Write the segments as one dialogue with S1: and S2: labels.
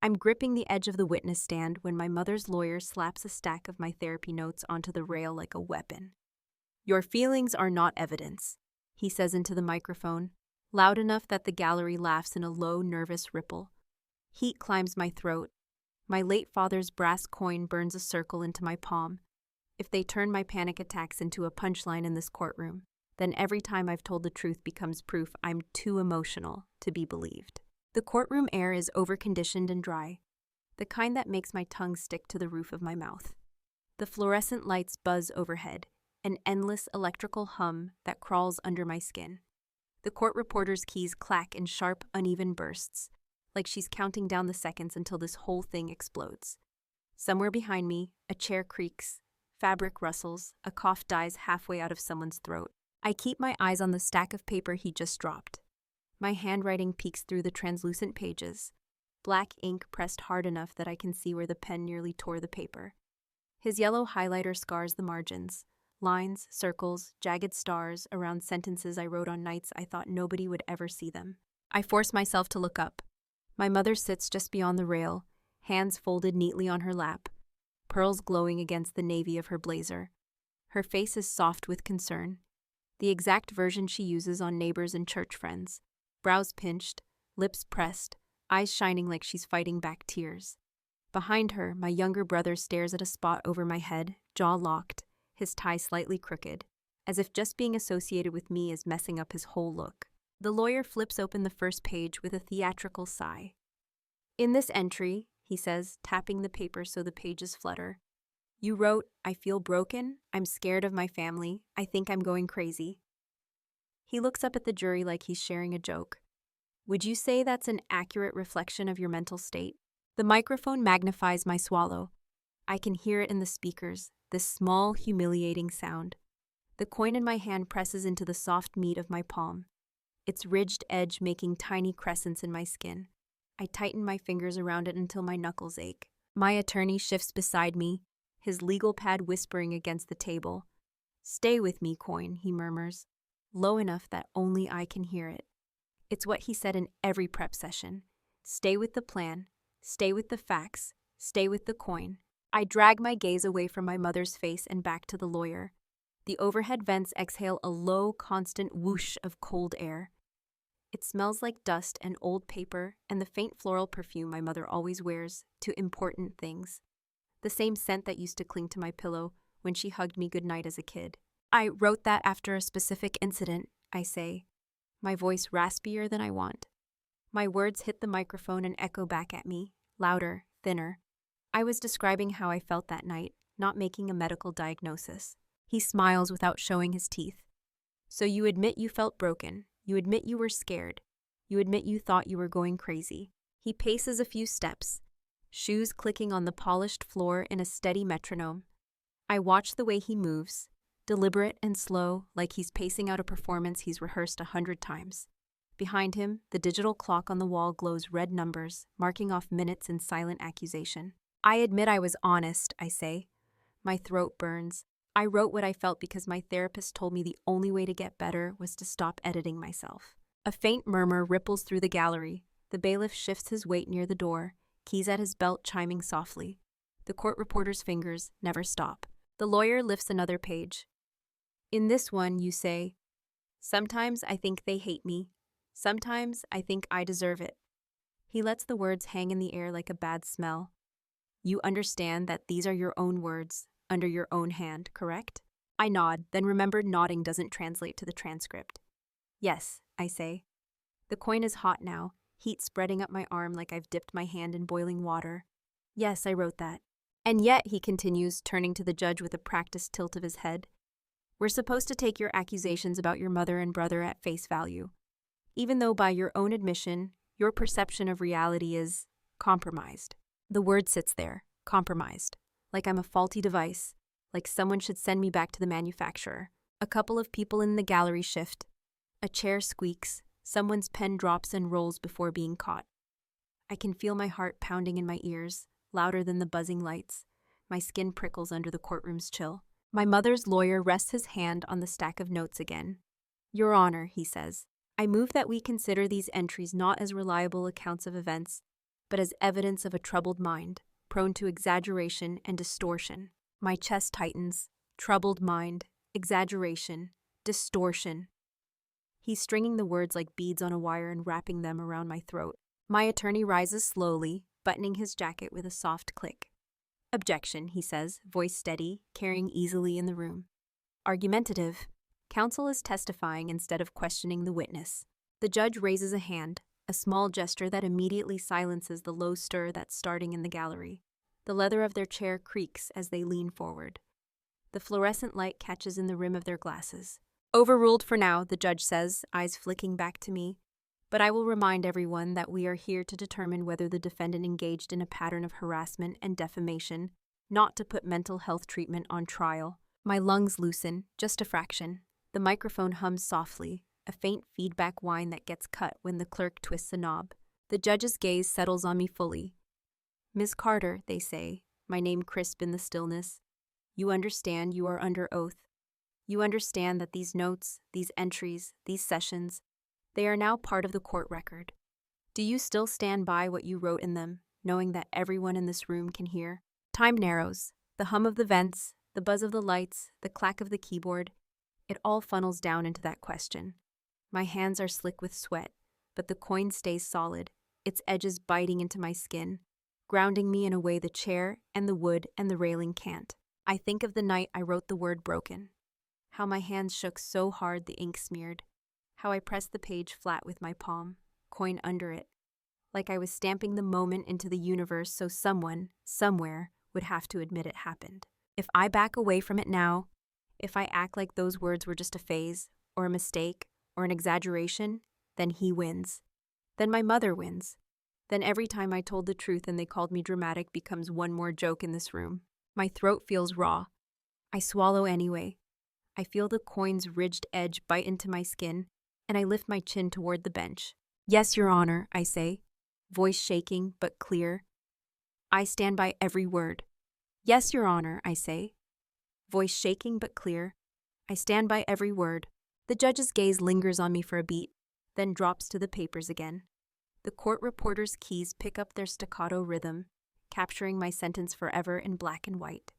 S1: I'm gripping the edge of the witness stand when my mother's lawyer slaps a stack of my therapy notes onto the rail like a weapon. "Your feelings are not evidence," he says into the microphone, loud enough that the gallery laughs in a low, nervous ripple. Heat climbs my throat. My late father's brass coin burns a circle into my palm. If they turn my panic attacks into a punchline in this courtroom, then every time I've told the truth becomes proof I'm too emotional to be believed. The courtroom air is overconditioned and dry, the kind that makes my tongue stick to the roof of my mouth. The fluorescent lights buzz overhead, an endless electrical hum that crawls under my skin. The court reporter's keys clack in sharp, uneven bursts, like she's counting down the seconds until this whole thing explodes. Somewhere behind me, a chair creaks, fabric rustles, a cough dies halfway out of someone's throat. I keep my eyes on the stack of paper he just dropped. My handwriting peeks through the translucent pages, black ink pressed hard enough that I can see where the pen nearly tore the paper. His yellow highlighter scars the margins, lines, circles, jagged stars around sentences I wrote on nights I thought nobody would ever see them. I force myself to look up. My mother sits just beyond the rail, hands folded neatly on her lap, pearls glowing against the navy of her blazer. Her face is soft with concern, the exact version she uses on neighbors and church friends. Brows pinched, lips pressed, eyes shining like she's fighting back tears. Behind her, my younger brother stares at a spot over my head, jaw locked, his tie slightly crooked, as if just being associated with me is messing up his whole look. The lawyer flips open the first page with a theatrical sigh. "In this entry," he says, tapping the paper so the pages flutter, "you wrote, 'I feel broken, I'm scared of my family, I think I'm going crazy.'" He looks up at the jury like he's sharing a joke. "Would you say that's an accurate reflection of your mental state?" The microphone magnifies my swallow. I can hear it in the speakers, this small, humiliating sound. The coin in my hand presses into the soft meat of my palm, its ridged edge making tiny crescents in my skin. I tighten my fingers around it until my knuckles ache. My attorney shifts beside me, his legal pad whispering against the table. "Stay with me, coin," he murmurs, low enough that only I can hear it. It's what he said in every prep session. Stay with the plan, stay with the facts, stay with the coin. I drag my gaze away from my mother's face and back to the lawyer. The overhead vents exhale a low, constant whoosh of cold air. It smells like dust and old paper and the faint floral perfume my mother always wears to important things. The same scent that used to cling to my pillow when she hugged me goodnight as a kid. "I wrote that after a specific incident," I say, my voice raspier than I want. My words hit the microphone and echo back at me, louder, thinner. I was describing how I felt that night, not making a medical diagnosis. He smiles without showing his teeth. "So you admit you felt broken. You admit you were scared. You admit you thought you were going crazy." He paces a few steps, shoes clicking on the polished floor in a steady metronome. I watch the way he moves, deliberate and slow, like he's pacing out a performance he's rehearsed 100 times. Behind him, the digital clock on the wall glows red numbers, marking off minutes in silent accusation. "I admit I was honest," I say. My throat burns. I wrote what I felt because my therapist told me the only way to get better was to stop editing myself. A faint murmur ripples through the gallery. The bailiff shifts his weight near the door, keys at his belt chiming softly. The court reporter's fingers never stop. The lawyer lifts another page. "In this one, you say, 'Sometimes I think they hate me. Sometimes I think I deserve it.'" He lets the words hang in the air like a bad smell. "You understand that these are your own words, under your own hand, correct?" I nod, then remember nodding doesn't translate to the transcript. "Yes," I say. The coin is hot now, heat spreading up my arm like I've dipped my hand in boiling water. "Yes, I wrote that." "And yet," he continues, turning to the judge with a practiced tilt of his head, "we're supposed to take your accusations about your mother and brother at face value, even though by your own admission, your perception of reality is compromised." The word sits there, compromised, like I'm a faulty device, like someone should send me back to the manufacturer. A couple of people in the gallery shift. A chair squeaks, someone's pen drops and rolls before being caught. I can feel my heart pounding in my ears, louder than the buzzing lights. My skin prickles under the courtroom's chill. My mother's lawyer rests his hand on the stack of notes again. "Your Honor," he says, "I move that we consider these entries not as reliable accounts of events, but as evidence of a troubled mind, prone to exaggeration and distortion. My chest tightens. Troubled mind, exaggeration, distortion. He's stringing the words like beads on a wire and wrapping them around my throat. My attorney rises slowly, buttoning his jacket with a soft click. Objection, he says, voice steady, carrying easily in the room. Argumentative. Counsel is testifying instead of questioning the witness. The judge raises a hand, a small gesture that immediately silences the low stir that's starting in the gallery. The leather of their chair creaks as they lean forward. The fluorescent light catches in the rim of their glasses. Overruled for now, the judge says, eyes flicking back to me. But I will remind everyone that we are here to determine whether the defendant engaged in a pattern of harassment and defamation, not to put mental health treatment on trial. My lungs loosen, just a fraction. The microphone hums softly, a faint feedback whine that gets cut when the clerk twists a knob. The judge's gaze settles on me fully. Ms. Carter, they say, my name crisp in the stillness. You understand you are under oath. You understand that these notes, these entries, these sessions, they are now part of the court record. Do you still stand by what you wrote in them, knowing that everyone in this room can hear? Time narrows. The hum of the vents, the buzz of the lights, the clack of the keyboard, it all funnels down into that question. My hands are slick with sweat, but the coin stays solid, its edges biting into my skin, grounding me in a way the chair and the wood and the railing can't. I think of the night I wrote the word broken. How my hands shook so hard the ink smeared. How I pressed the page flat with my palm, coin under it. Like I was stamping the moment into the universe so someone, somewhere, would have to admit it happened. If I back away from it now, if I act like those words were just a phase, or a mistake, or an exaggeration, then he wins. Then my mother wins. Then every time I told the truth and they called me dramatic becomes one more joke in this room. My throat feels raw. I swallow anyway. I feel the coin's ridged edge bite into my skin, and I lift my chin toward the bench. Yes, Your Honor, I say, voice shaking but clear. I stand by every word. Yes, Your Honor, I say, voice shaking but clear. I stand by every word. The judge's gaze lingers on me for a beat, then drops to the papers again. The court reporter's keys pick up their staccato rhythm, capturing my sentence forever in black and white.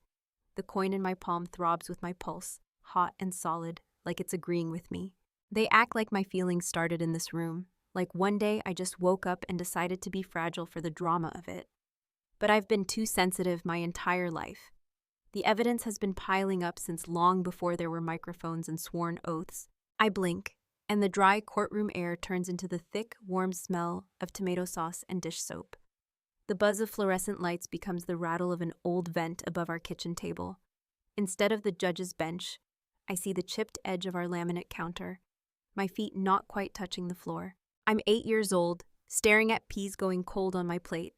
S1: The coin in my palm throbs with my pulse, hot and solid, like it's agreeing with me. They act like my feelings started in this room, like one day I just woke up and decided to be fragile for the drama of it. But I've been too sensitive my entire life. The evidence has been piling up since long before there were microphones and sworn oaths. I blink, and the dry courtroom air turns into the thick, warm smell of tomato sauce and dish soap. The buzz of fluorescent lights becomes the rattle of an old vent above our kitchen table. Instead of the judge's bench, I see the chipped edge of our laminate counter, my feet not quite touching the floor. I'm 8 years old, staring at peas going cold on my plate.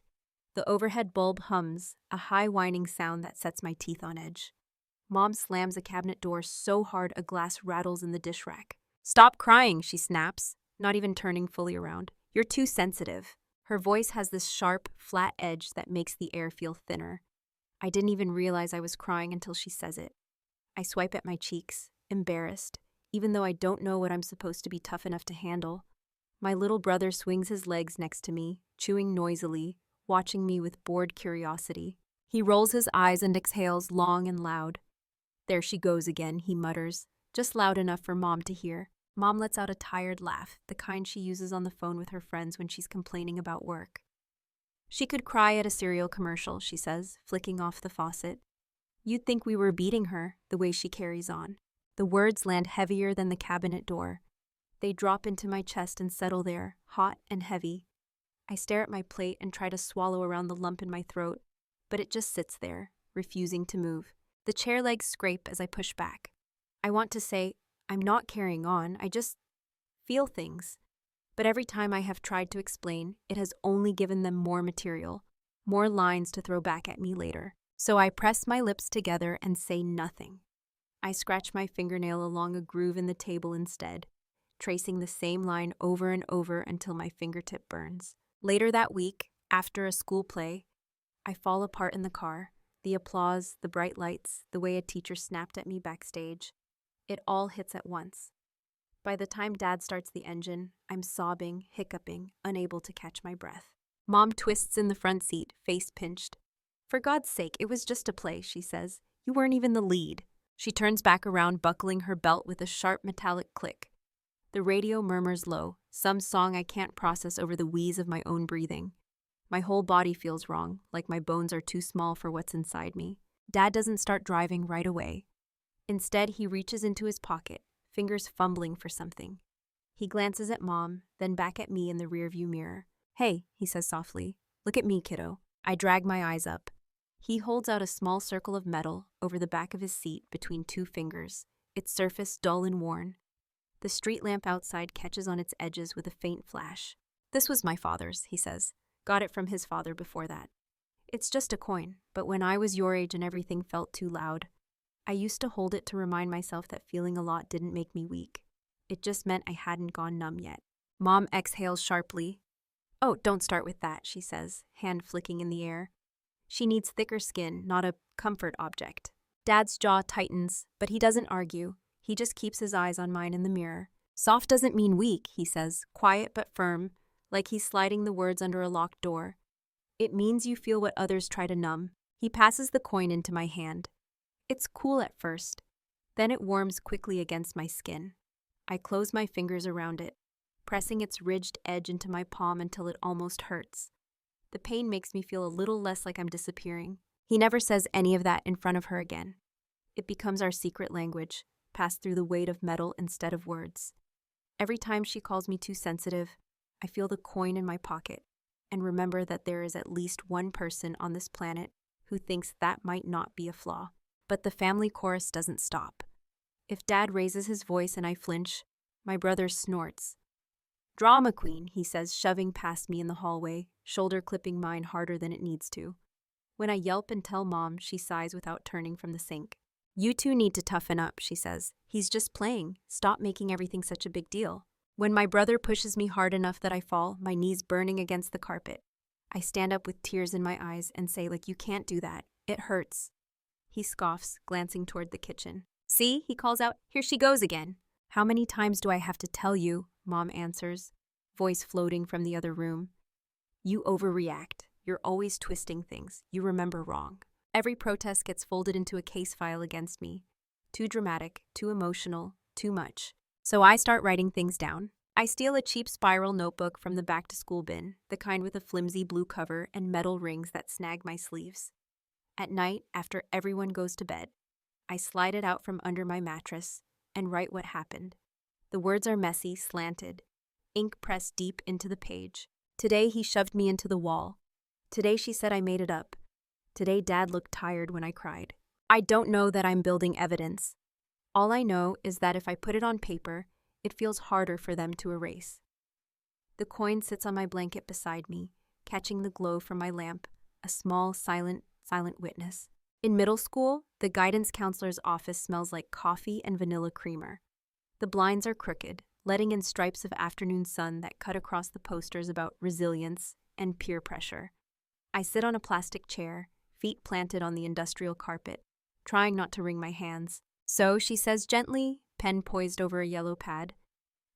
S1: The overhead bulb hums, a high whining sound that sets my teeth on edge. Mom slams a cabinet door so hard a glass rattles in the dish rack. Stop crying, she snaps, not even turning fully around. You're too sensitive. Her voice has this sharp, flat edge that makes the air feel thinner. I didn't even realize I was crying until she says it. I swipe at my cheeks, embarrassed, even though I don't know what I'm supposed to be tough enough to handle. My little brother swings his legs next to me, chewing noisily, watching me with bored curiosity. He rolls his eyes and exhales long and loud. There she goes again, he mutters, just loud enough for Mom to hear. Mom lets out a tired laugh, the kind she uses on the phone with her friends when she's complaining about work. She could cry at a cereal commercial, she says, flicking off the faucet. You'd think we were beating her, the way she carries on. The words land heavier than the cabinet door. They drop into my chest and settle there, hot and heavy. I stare at my plate and try to swallow around the lump in my throat, but it just sits there, refusing to move. The chair legs scrape as I push back. I want to say, I'm not carrying on, I just feel things. But every time I have tried to explain, it has only given them more material, more lines to throw back at me later. So I press my lips together and say nothing. I scratch my fingernail along a groove in the table instead, tracing the same line over and over until my fingertip burns. Later that week, after a school play, I fall apart in the car. The applause, the bright lights, the way a teacher snapped at me backstage. It all hits at once. By the time Dad starts the engine, I'm sobbing, hiccuping, unable to catch my breath. Mom twists in the front seat, face pinched. For God's sake, it was just a play, she says. You weren't even the lead. She turns back around, buckling her belt with a sharp metallic click. The radio murmurs low, some song I can't process over the wheeze of my own breathing. My whole body feels wrong, like my bones are too small for what's inside me. Dad doesn't start driving right away. Instead, he reaches into his pocket, fingers fumbling for something. He glances at Mom, then back at me in the rearview mirror. Hey, he says softly, look at me, kiddo. I drag my eyes up. He holds out a small circle of metal over the back of his seat between two fingers, its surface dull and worn. The street lamp outside catches on its edges with a faint flash. This was my father's, he says. Got it from his father before that. It's just a coin, but when I was your age and everything felt too loud, I used to hold it to remind myself that feeling a lot didn't make me weak. It just meant I hadn't gone numb yet. Mom exhales sharply. Oh, don't start with that, she says, hand flicking in the air. She needs thicker skin, not a comfort object. Dad's jaw tightens, but he doesn't argue. He just keeps his eyes on mine in the mirror. Soft doesn't mean weak, he says, quiet but firm, like he's sliding the words under a locked door. It means you feel what others try to numb. He passes the coin into my hand. It's cool at first. Then it warms quickly against my skin. I close my fingers around it, pressing its ridged edge into my palm until it almost hurts. The pain makes me feel a little less like I'm disappearing. He never says any of that in front of her again. It becomes our secret language, passed through the weight of metal instead of words. Every time she calls me too sensitive, I feel the coin in my pocket and remember that there is at least one person on this planet who thinks that might not be a flaw. But the family chorus doesn't stop. If Dad raises his voice and I flinch, my brother snorts. Drama queen, he says, shoving past me in the hallway, shoulder clipping mine harder than it needs to. When I yelp and tell Mom, she sighs without turning from the sink. You two need to toughen up, she says. He's just playing. Stop making everything such a big deal. When my brother pushes me hard enough that I fall, my knees burning against the carpet, I stand up with tears in my eyes and say, you can't do that. It hurts. He scoffs, glancing toward the kitchen. See, he calls out, here she goes again. How many times do I have to tell you? Mom answers, voice floating from the other room. You overreact. You're always twisting things. You remember wrong. Every protest gets folded into a case file against me. Too dramatic, too emotional, too much. So I start writing things down. I steal a cheap spiral notebook from the back-to-school bin, the kind with a flimsy blue cover and metal rings that snag my sleeves. At night, after everyone goes to bed, I slide it out from under my mattress and write what happened. The words are messy, slanted, ink pressed deep into the page. Today he shoved me into the wall. Today she said I made it up. Today Dad looked tired when I cried. I don't know that I'm building evidence. All I know is that if I put it on paper, it feels harder for them to erase. The coin sits on my blanket beside me, catching the glow from my lamp, a small, silent witness. In middle school, the guidance counselor's office smells like coffee and vanilla creamer. The blinds are crooked, letting in stripes of afternoon sun that cut across the posters about resilience and peer pressure. I sit on a plastic chair, feet planted on the industrial carpet, trying not to wring my hands. So, she says gently, pen poised over a yellow pad,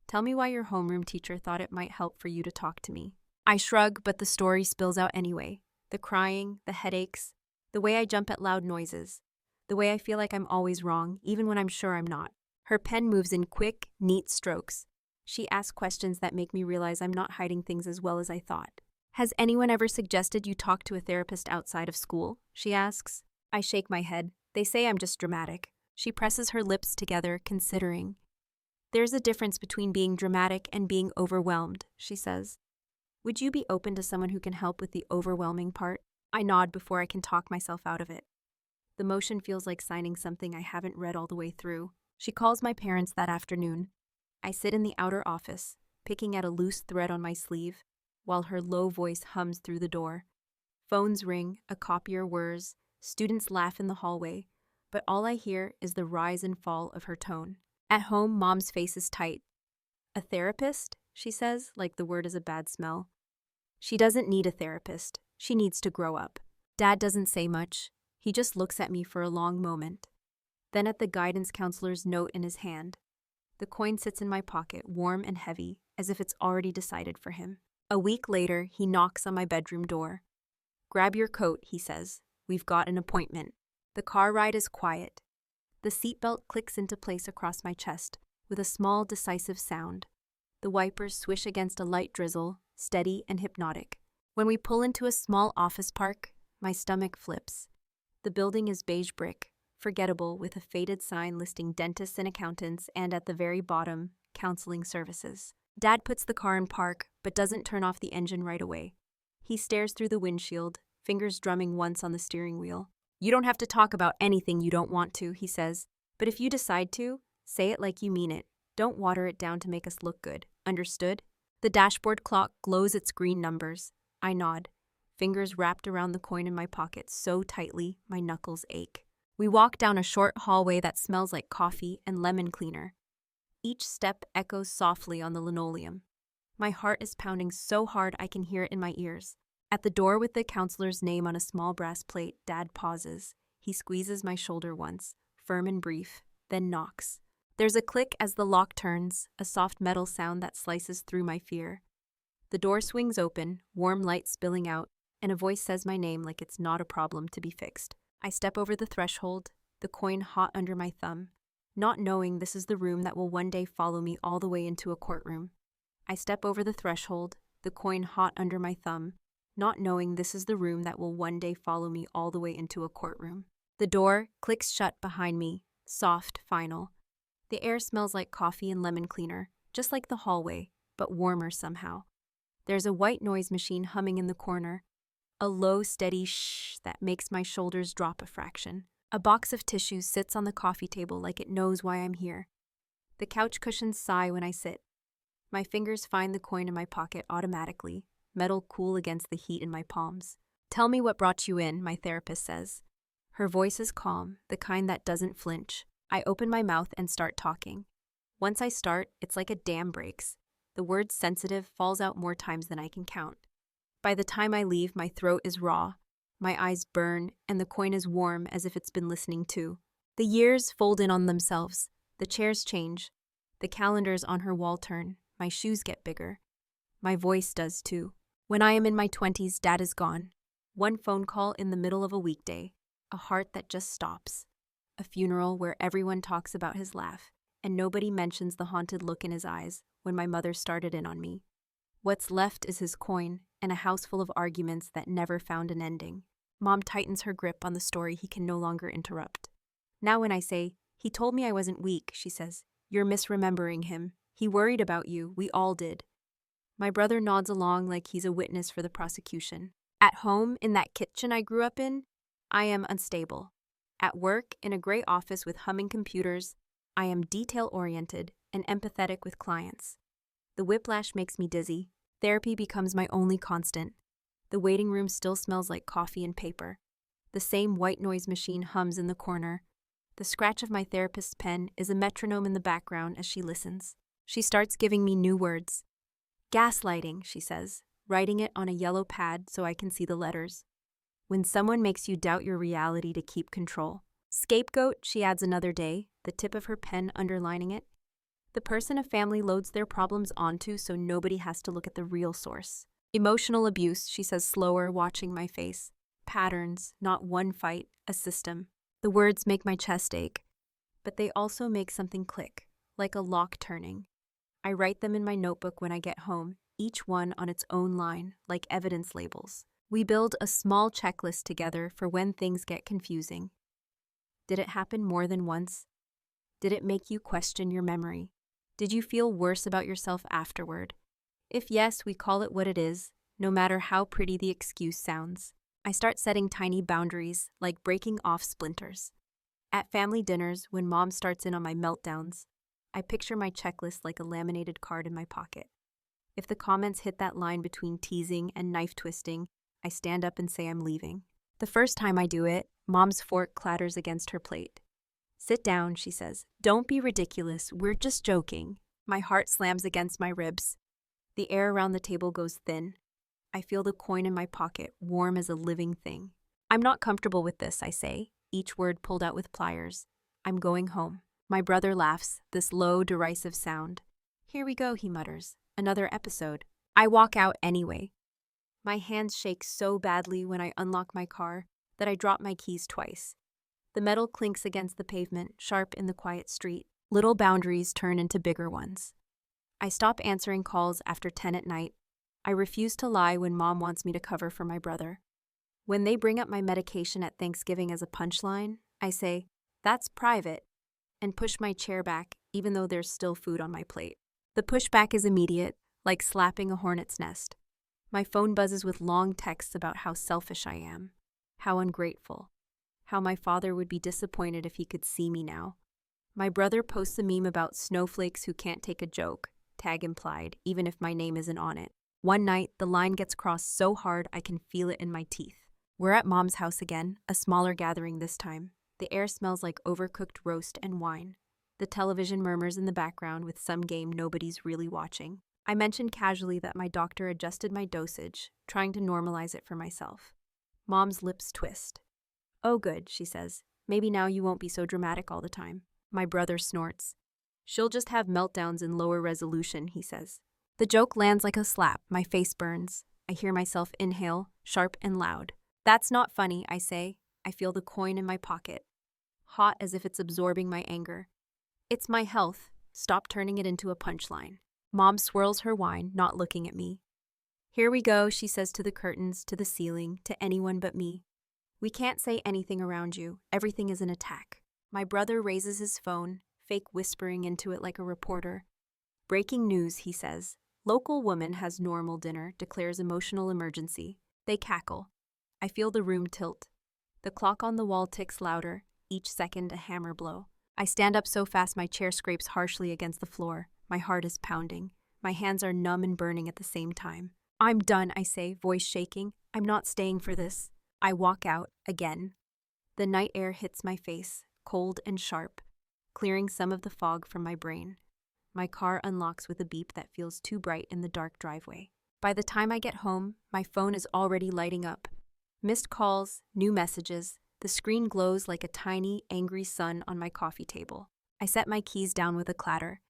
S1: tell me why your homeroom teacher thought it might help for you to talk to me. I shrug, but the story spills out anyway. The crying, the headaches, the way I jump at loud noises, the way I feel like I'm always wrong, even when I'm sure I'm not. Her pen moves in quick, neat strokes. She asks questions that make me realize I'm not hiding things as well as I thought. Has anyone ever suggested you talk to a therapist outside of school? She asks. I shake my head. They say I'm just dramatic. She presses her lips together, considering. There's a difference between being dramatic and being overwhelmed, she says. Would you be open to someone who can help with the overwhelming part? I nod before I can talk myself out of it. The motion feels like signing something I haven't read all the way through. She calls my parents that afternoon. I sit in the outer office, picking at a loose thread on my sleeve, while her low voice hums through the door. Phones ring, a copier whirs, students laugh in the hallway, but all I hear is the rise and fall of her tone. At home, Mom's face is tight. A therapist? She says, like the word is a bad smell. She doesn't need a therapist. She needs to grow up. Dad doesn't say much. He just looks at me for a long moment. Then at the guidance counselor's note in his hand. The coin sits in my pocket, warm and heavy, as if it's already decided for him. A week later, he knocks on my bedroom door. Grab your coat, he says. We've got an appointment. The car ride is quiet. The seatbelt clicks into place across my chest with a small, decisive sound. The wipers swish against a light drizzle, steady and hypnotic. When we pull into a small office park, my stomach flips. The building is beige brick, forgettable, with a faded sign listing dentists and accountants, and at the very bottom, counseling services. Dad puts the car in park, but doesn't turn off the engine right away. He stares through the windshield, fingers drumming once on the steering wheel. You don't have to talk about anything you don't want to, he says. But if you decide to, say it like you mean it. Don't water it down to make us look good. Understood? The dashboard clock glows its green numbers. I nod, fingers wrapped around the coin in my pocket so tightly my knuckles ache. We walk down a short hallway that smells like coffee and lemon cleaner. Each step echoes softly on the linoleum. My heart is pounding so hard I can hear it in my ears. At the door with the counselor's name on a small brass plate, Dad pauses. He squeezes my shoulder once, firm and brief, then knocks. There's a click as the lock turns, a soft metal sound that slices through my fear. The door swings open, warm light spilling out, and a voice says my name like it's not a problem to be fixed. I step over the threshold, the coin hot under my thumb, not knowing this is the room that will one day follow me all the way into a courtroom. I step over the threshold, the coin hot under my thumb, not knowing this is the room that will one day follow me all the way into a courtroom. The door clicks shut behind me, soft, final. The air smells like coffee and lemon cleaner, just like the hallway, but warmer somehow. There's a white noise machine humming in the corner, a low, steady shh that makes my shoulders drop a fraction. A box of tissues sits on the coffee table like it knows why I'm here. The couch cushions sigh when I sit. My fingers find the coin in my pocket automatically, metal cool against the heat in my palms. Tell me what brought you in, my therapist says. Her voice is calm, the kind that doesn't flinch. I open my mouth and start talking. Once I start, it's like a dam breaks. The word sensitive falls out more times than I can count. By the time I leave, my throat is raw, my eyes burn, and the coin is warm as if it's been listening too. The years fold in on themselves. The chairs change. The calendars on her wall turn. My shoes get bigger. My voice does too. When I am in my 20s, Dad is gone. One phone call in the middle of a weekday. A heart that just stops. A funeral where everyone talks about his laugh, and nobody mentions the haunted look in his eyes when my mother started in on me. What's left is his coin and a house full of arguments that never found an ending. Mom tightens her grip on the story he can no longer interrupt. Now when I say, he told me I wasn't weak, she says, you're misremembering him. He worried about you. We all did. My brother nods along like he's a witness for the prosecution. At home, in that kitchen I grew up in, I am unstable. At work, in a gray office with humming computers, I am detail-oriented and empathetic with clients. The whiplash makes me dizzy. Therapy becomes my only constant. The waiting room still smells like coffee and paper. The same white noise machine hums in the corner. The scratch of my therapist's pen is a metronome in the background as she listens. She starts giving me new words. Gaslighting, she says, writing it on a yellow pad so I can see the letters. When someone makes you doubt your reality to keep control. Scapegoat, she adds another day, the tip of her pen underlining it. The person a family loads their problems onto so nobody has to look at the real source. Emotional abuse, she says slower, watching my face. Patterns, not one fight, a system. The words make my chest ache, but they also make something click, like a lock turning. I write them in my notebook when I get home, each one on its own line, like evidence labels. We build a small checklist together for when things get confusing. Did it happen more than once? Did it make you question your memory? Did you feel worse about yourself afterward? If yes, we call it what it is, no matter how pretty the excuse sounds. I start setting tiny boundaries, like breaking off splinters. At family dinners, when Mom starts in on my meltdowns, I picture my checklist like a laminated card in my pocket. If the comments hit that line between teasing and knife twisting, I stand up and say I'm leaving. The first time I do it, Mom's fork clatters against her plate. Sit down, she says. Don't be ridiculous. We're just joking. My heart slams against my ribs. The air around the table goes thin. I feel the coin in my pocket, warm as a living thing. I'm not comfortable with this, I say, each word pulled out with pliers. I'm going home. My brother laughs, this low, derisive sound. Here we go, he mutters. Another episode. I walk out anyway. My hands shake so badly when I unlock my car that I drop my keys twice. The metal clinks against the pavement, sharp in the quiet street. Little boundaries turn into bigger ones. I stop answering calls after 10 at night. I refuse to lie when Mom wants me to cover for my brother. When they bring up my medication at Thanksgiving as a punchline, I say, "That's private," and push my chair back even though there's still food on my plate. The pushback is immediate, like slapping a hornet's nest. My phone buzzes with long texts about how selfish I am, how ungrateful, how my father would be disappointed if he could see me now. My brother posts a meme about snowflakes who can't take a joke, tag implied, even if my name isn't on it. One night, the line gets crossed so hard I can feel it in my teeth. We're at Mom's house again, a smaller gathering this time. The air smells like overcooked roast and wine. The television murmurs in the background with some game nobody's really watching. I mentioned casually that my doctor adjusted my dosage, trying to normalize it for myself. Mom's lips twist. "Oh good," she says. "Maybe now you won't be so dramatic all the time." My brother snorts. "She'll just have meltdowns in lower resolution," he says. The joke lands like a slap. My face burns. I hear myself inhale, sharp and loud. "That's not funny," I say. I feel the coin in my pocket, hot as if it's absorbing my anger. "It's my health. Stop turning it into a punchline." Mom swirls her wine, not looking at me. "Here we go," she says to the curtains, to the ceiling, to anyone but me. "We can't say anything around you. Everything is an attack." My brother raises his phone, fake whispering into it like a reporter. "Breaking news," he says. "Local woman has normal dinner, declares emotional emergency." They cackle. I feel the room tilt. The clock on the wall ticks louder, each second a hammer blow. I stand up so fast my chair scrapes harshly against the floor. My heart is pounding. My hands are numb and burning at the same time. "I'm done," I say, voice shaking. "I'm not staying for this." I walk out, again. The night air hits my face, cold and sharp, clearing some of the fog from my brain. My car unlocks with a beep that feels too bright in the dark driveway. By the time I get home, my phone is already lighting up. Missed calls, new messages. The screen glows like a tiny, angry sun on my coffee table. I set my keys down with a clatter.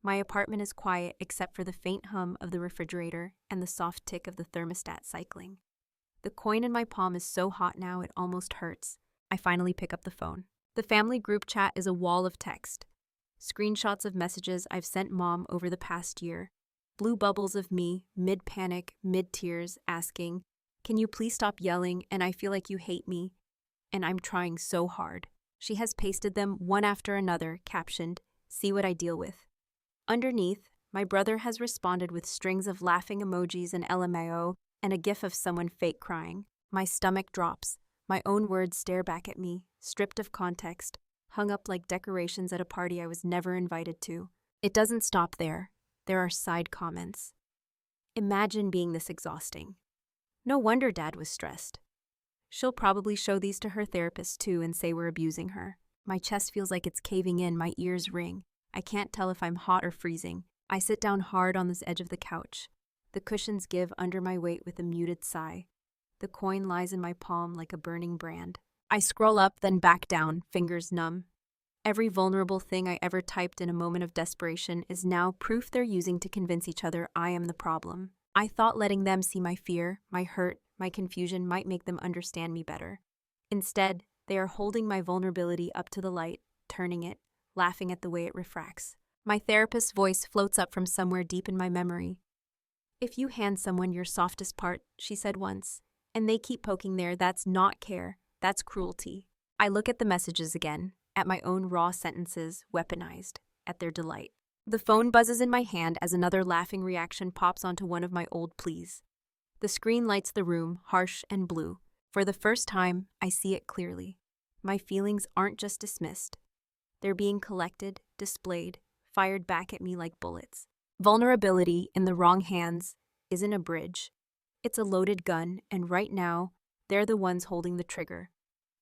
S1: My apartment is quiet except for the faint hum of the refrigerator and the soft tick of the thermostat cycling. The coin in my palm is so hot now it almost hurts. I finally pick up the phone. The family group chat is a wall of text. Screenshots of messages I've sent Mom over the past year. Blue bubbles of me, mid-panic, mid-tears, asking, "Can you please stop yelling, and I feel like you hate me, and I'm trying so hard." She has pasted them one after another, captioned, "See what I deal with." Underneath, my brother has responded with strings of laughing emojis and LMAO and a gif of someone fake crying. My stomach drops. My own words stare back at me, stripped of context, hung up like decorations at a party I was never invited to. It doesn't stop there. There are side comments. "Imagine being this exhausting. No wonder Dad was stressed. She'll probably show these to her therapist too and say we're abusing her." My chest feels like it's caving in, my ears ring. I can't tell if I'm hot or freezing. I sit down hard on this edge of the couch. The cushions give under my weight with a muted sigh. The coin lies in my palm like a burning brand. I scroll up, then back down, fingers numb. Every vulnerable thing I ever typed in a moment of desperation is now proof they're using to convince each other I am the problem. I thought letting them see my fear, my hurt, my confusion might make them understand me better. Instead, they are holding my vulnerability up to the light, turning it, laughing at the way it refracts. My therapist's voice floats up from somewhere deep in my memory. "If you hand someone your softest part," she said once, "and they keep poking there, that's not care, that's cruelty." I look at the messages again, at my own raw sentences, weaponized, at their delight. The phone buzzes in my hand as another laughing reaction pops onto one of my old pleas. The screen lights the room, harsh and blue. For the first time, I see it clearly. My feelings aren't just dismissed. They're being collected, displayed, fired back at me like bullets. Vulnerability in the wrong hands isn't a bridge. It's a loaded gun, and right now, they're the ones holding the trigger.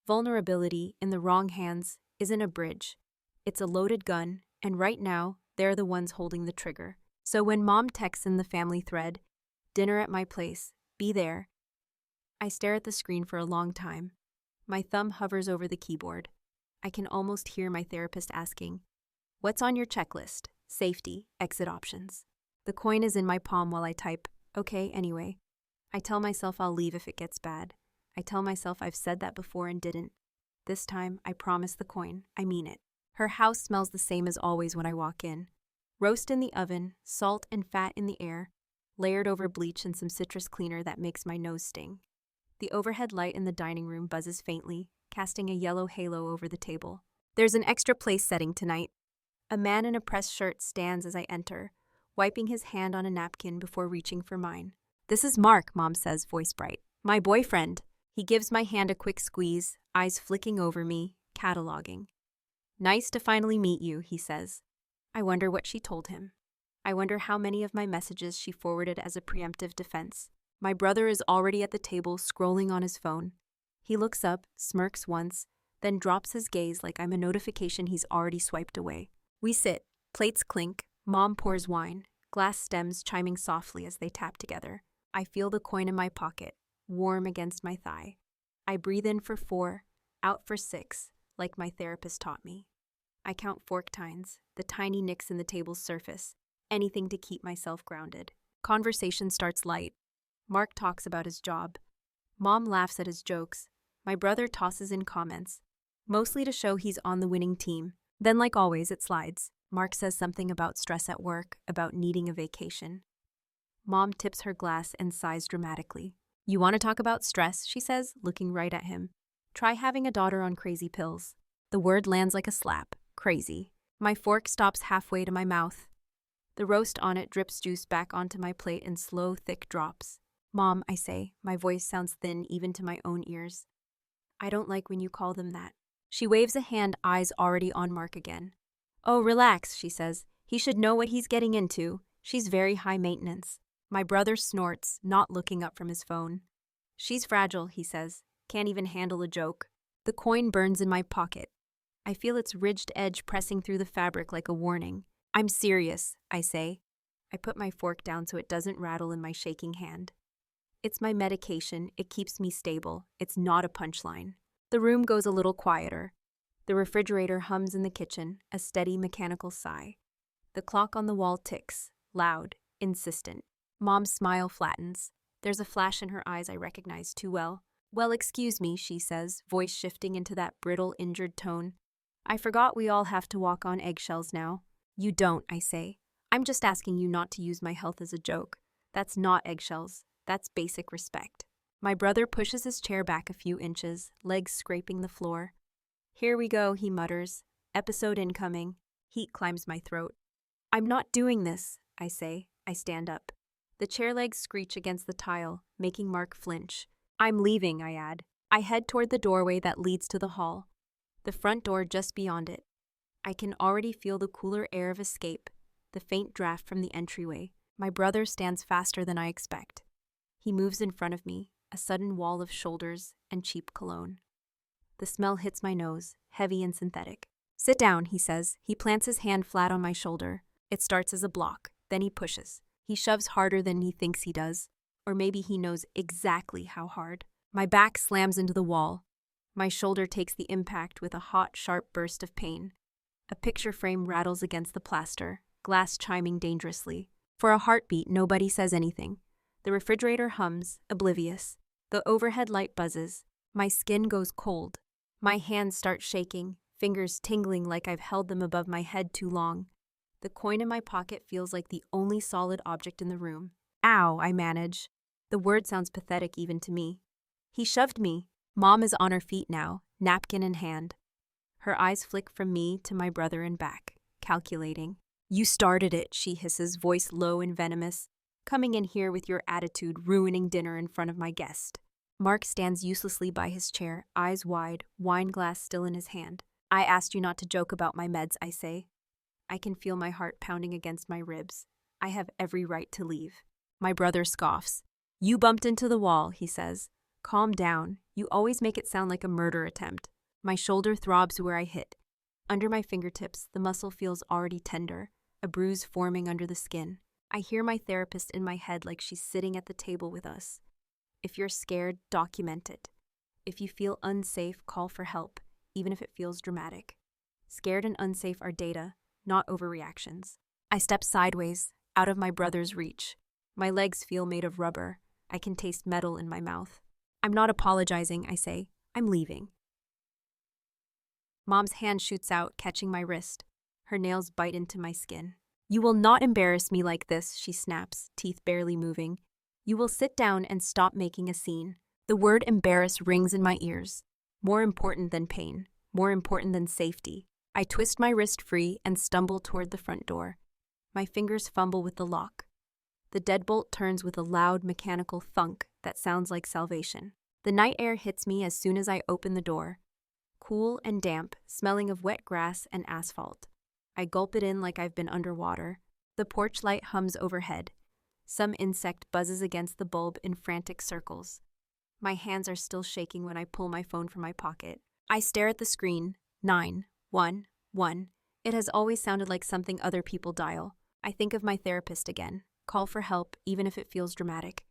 S1: Vulnerability in the wrong hands isn't a bridge. It's a loaded gun, and right now, they're the ones holding the trigger. So when Mom texts in the family thread, "Dinner at my place, be there," I stare at the screen for a long time. My thumb hovers over the keyboard. I can almost hear my therapist asking, "What's on your checklist? Safety, exit options." The coin is in my palm while I type, Okay, anyway. I tell myself I'll leave if it gets bad. I tell myself I've said that before and didn't. This time, I promise the coin. I mean it. Her house smells the same as always when I walk in. Roast in the oven, salt and fat in the air, layered over bleach and some citrus cleaner that makes my nose sting. The overhead light in the dining room buzzes faintly, casting a yellow halo over the table. There's an extra place setting tonight. A man in a pressed shirt stands as I enter, wiping his hand on a napkin before reaching for mine. This is Mark, Mom says, voice bright. My boyfriend. He gives my hand a quick squeeze, eyes flicking over me, cataloging. Nice to finally meet you, he says. I wonder what she told him. I wonder how many of my messages she forwarded as a preemptive defense. My brother is already at the table, scrolling on his phone. He looks up, smirks once, then drops his gaze like I'm a notification he's already swiped away. We sit, plates clink, Mom pours wine, glass stems chiming softly as they tap together. I feel the coin in my pocket, warm against my thigh. I breathe in for 4, out for 6, like my therapist taught me. I count fork tines, the tiny nicks in the table's surface, anything to keep myself grounded. Conversation starts light. Mark talks about his job. Mom laughs at his jokes. My brother tosses in comments, mostly to show he's on the winning team. Then, like always, it slides. Mark says something about stress at work, about needing a vacation. Mom tips her glass and sighs dramatically. You want to talk about stress, she says, looking right at him. Try having a daughter on crazy pills. The word lands like a slap. Crazy. My fork stops halfway to my mouth. The roast on it drips juice back onto my plate in slow, thick drops. Mom, I say, my voice sounds thin even to my own ears. I don't like when you call them that. She waves a hand, eyes already on Mark again. Oh, relax, she says. He should know what he's getting into. She's very high maintenance. My brother snorts, not looking up from his phone. She's fragile, he says. Can't even handle a joke. The coin burns in my pocket. I feel its ridged edge pressing through the fabric like a warning. I'm serious, I say. I put my fork down so it doesn't rattle in my shaking hand. It's my medication. It keeps me stable. It's not a punchline. The room goes a little quieter. The refrigerator hums in the kitchen, a steady mechanical sigh. The clock on the wall ticks, loud, insistent. Mom's smile flattens. There's a flash in her eyes I recognize too well. Well, excuse me, she says, voice shifting into that brittle, injured tone. I forgot we all have to walk on eggshells now. You don't, I say. I'm just asking you not to use my health as a joke. That's not eggshells. That's basic respect. My brother pushes his chair back a few inches, legs scraping the floor. Here we go, he mutters. Episode incoming. Heat climbs my throat. I'm not doing this, I say. I stand up. The chair legs screech against the tile, making Mark flinch. I'm leaving, I add. I head toward the doorway that leads to the hall. The front door just beyond it. I can already feel the cooler air of escape, the faint draft from the entryway. My brother stands faster than I expect. He moves in front of me, a sudden wall of shoulders and cheap cologne. The smell hits my nose, heavy and synthetic. Sit down, he says. He plants his hand flat on my shoulder. It starts as a block, then he pushes. He shoves harder than he thinks he does, or maybe he knows exactly how hard. My back slams into the wall. My shoulder takes the impact with a hot, sharp burst of pain. A picture frame rattles against the plaster, glass chiming dangerously. For a heartbeat, nobody says anything. The refrigerator hums, oblivious. The overhead light buzzes. My skin goes cold. My hands start shaking, fingers tingling like I've held them above my head too long. The coin in my pocket feels like the only solid object in the room. Ow, I manage. The word sounds pathetic even to me. He shoved me. Mom is on her feet now, napkin in hand. Her eyes flick from me to my brother and back, calculating. You started it, she hisses, voice low and venomous. Coming in here with your attitude, ruining dinner in front of my guest. Mark stands uselessly by his chair, eyes wide, wine glass still in his hand. I asked you not to joke about my meds, I say. I can feel my heart pounding against my ribs. I have every right to leave. My brother scoffs. You bumped into the wall, he says. Calm down. You always make it sound like a murder attempt. My shoulder throbs where I hit. Under my fingertips, the muscle feels already tender, a bruise forming under the skin. I hear my therapist in my head like she's sitting at the table with us. If you're scared, document it. If you feel unsafe, call for help, even if it feels dramatic. Scared and unsafe are data, not overreactions. I step sideways, out of my brother's reach. My legs feel made of rubber. I can taste metal in my mouth. I'm not apologizing, I say. I'm leaving. Mom's hand shoots out, catching my wrist. Her nails bite into my skin. You will not embarrass me like this, she snaps, teeth barely moving. You will sit down and stop making a scene. The word embarrass rings in my ears. More important than pain. More important than safety. I twist my wrist free and stumble toward the front door. My fingers fumble with the lock. The deadbolt turns with a loud mechanical thunk that sounds like salvation. The night air hits me as soon as I open the door. Cool and damp, smelling of wet grass and asphalt. I gulp it in like I've been underwater. The porch light hums overhead. Some insect buzzes against the bulb in frantic circles. My hands are still shaking when I pull my phone from my pocket. I stare at the screen. 911. It has always sounded like something other people dial. I think of my therapist again. Call for help, even if it feels dramatic.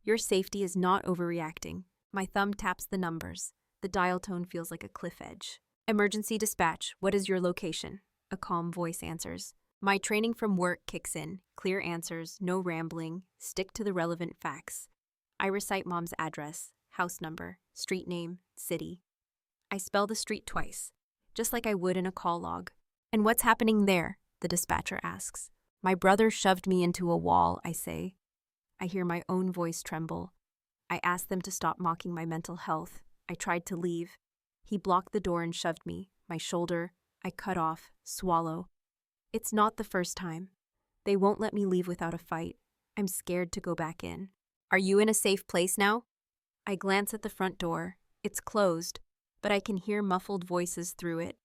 S1: Your safety is not overreacting. My thumb taps the numbers. The dial tone feels like a cliff edge. Emergency dispatch, what is your location? A calm voice answers. My training from work kicks in. Clear answers, no rambling, stick to the relevant facts. I recite Mom's address, house number, street name, city. I spell the street twice, just like I would in a call log. And what's happening there? The dispatcher asks. My brother shoved me into a wall, I say. I hear my own voice tremble. I ask them to stop mocking my mental health. I tried to leave. He blocked the door and shoved me. My shoulder, I cut off, swallow. It's not the first time. They won't let me leave without a fight. I'm scared to go back in. Are you in a safe place now? I glance at the front door. It's closed, but I can hear muffled voices through it.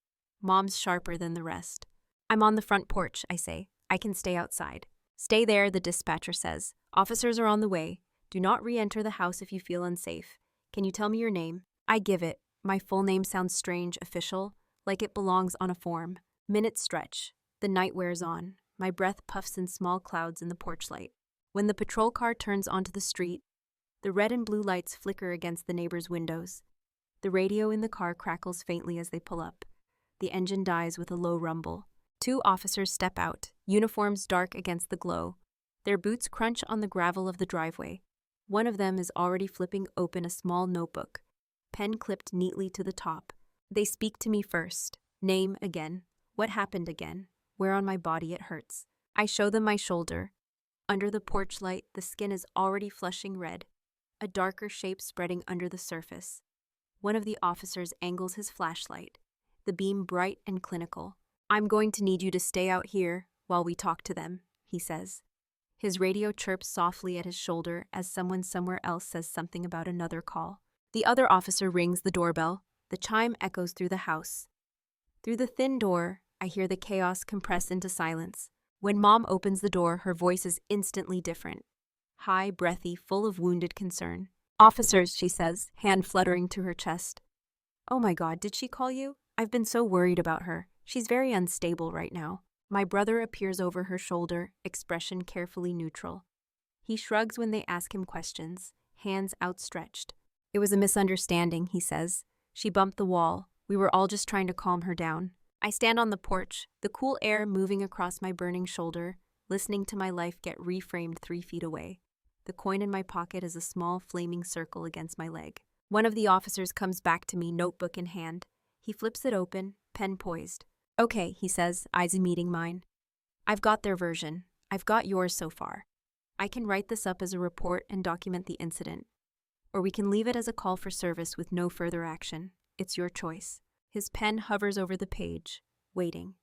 S1: Mom's sharper than the rest. I'm on the front porch, I say. I can stay outside. Stay there, the dispatcher says. Officers are on the way. Do not re-enter the house if you feel unsafe. Can you tell me your name? I give it. My full name sounds strange, official, like it belongs on a form. Minutes stretch. The night wears on. My breath puffs in small clouds in the porch light. When the patrol car turns onto the street, the red and blue lights flicker against the neighbors' windows. The radio in the car crackles faintly as they pull up. The engine dies with a low rumble. 2 officers step out, uniforms dark against the glow. Their boots crunch on the gravel of the driveway. One of them is already flipping open a small notebook, pen clipped neatly to the top. They speak to me first. Name again. What happened again? Where on my body it hurts. I show them my shoulder. Under the porch light, the skin is already flushing red, a darker shape spreading under the surface. One of the officers angles his flashlight, the beam bright and clinical. I'm going to need you to stay out here while we talk to them, he says. His radio chirps softly at his shoulder as someone somewhere else says something about another call. The other officer rings the doorbell. The chime echoes through the house. Through the thin door, I hear the chaos compress into silence. When Mom opens the door, her voice is instantly different. High, breathy, full of wounded concern. Officers, she says, hand fluttering to her chest. Oh my God, did she call you? I've been so worried about her. She's very unstable right now. My brother appears over her shoulder, expression carefully neutral. He shrugs when they ask him questions, hands outstretched. It was a misunderstanding, he says. She bumped the wall. We were all just trying to calm her down. I stand on the porch, the cool air moving across my burning shoulder, listening to my life get reframed 3 feet away. The coin in my pocket is a small flaming circle against my leg. One of the officers comes back to me, notebook in hand. He flips it open, pen poised. Okay, he says, eyes meeting mine. I've got their version. I've got yours so far. I can write this up as a report and document the incident. Or we can leave it as a call for service with no further action. It's your choice. His pen hovers over the page, waiting.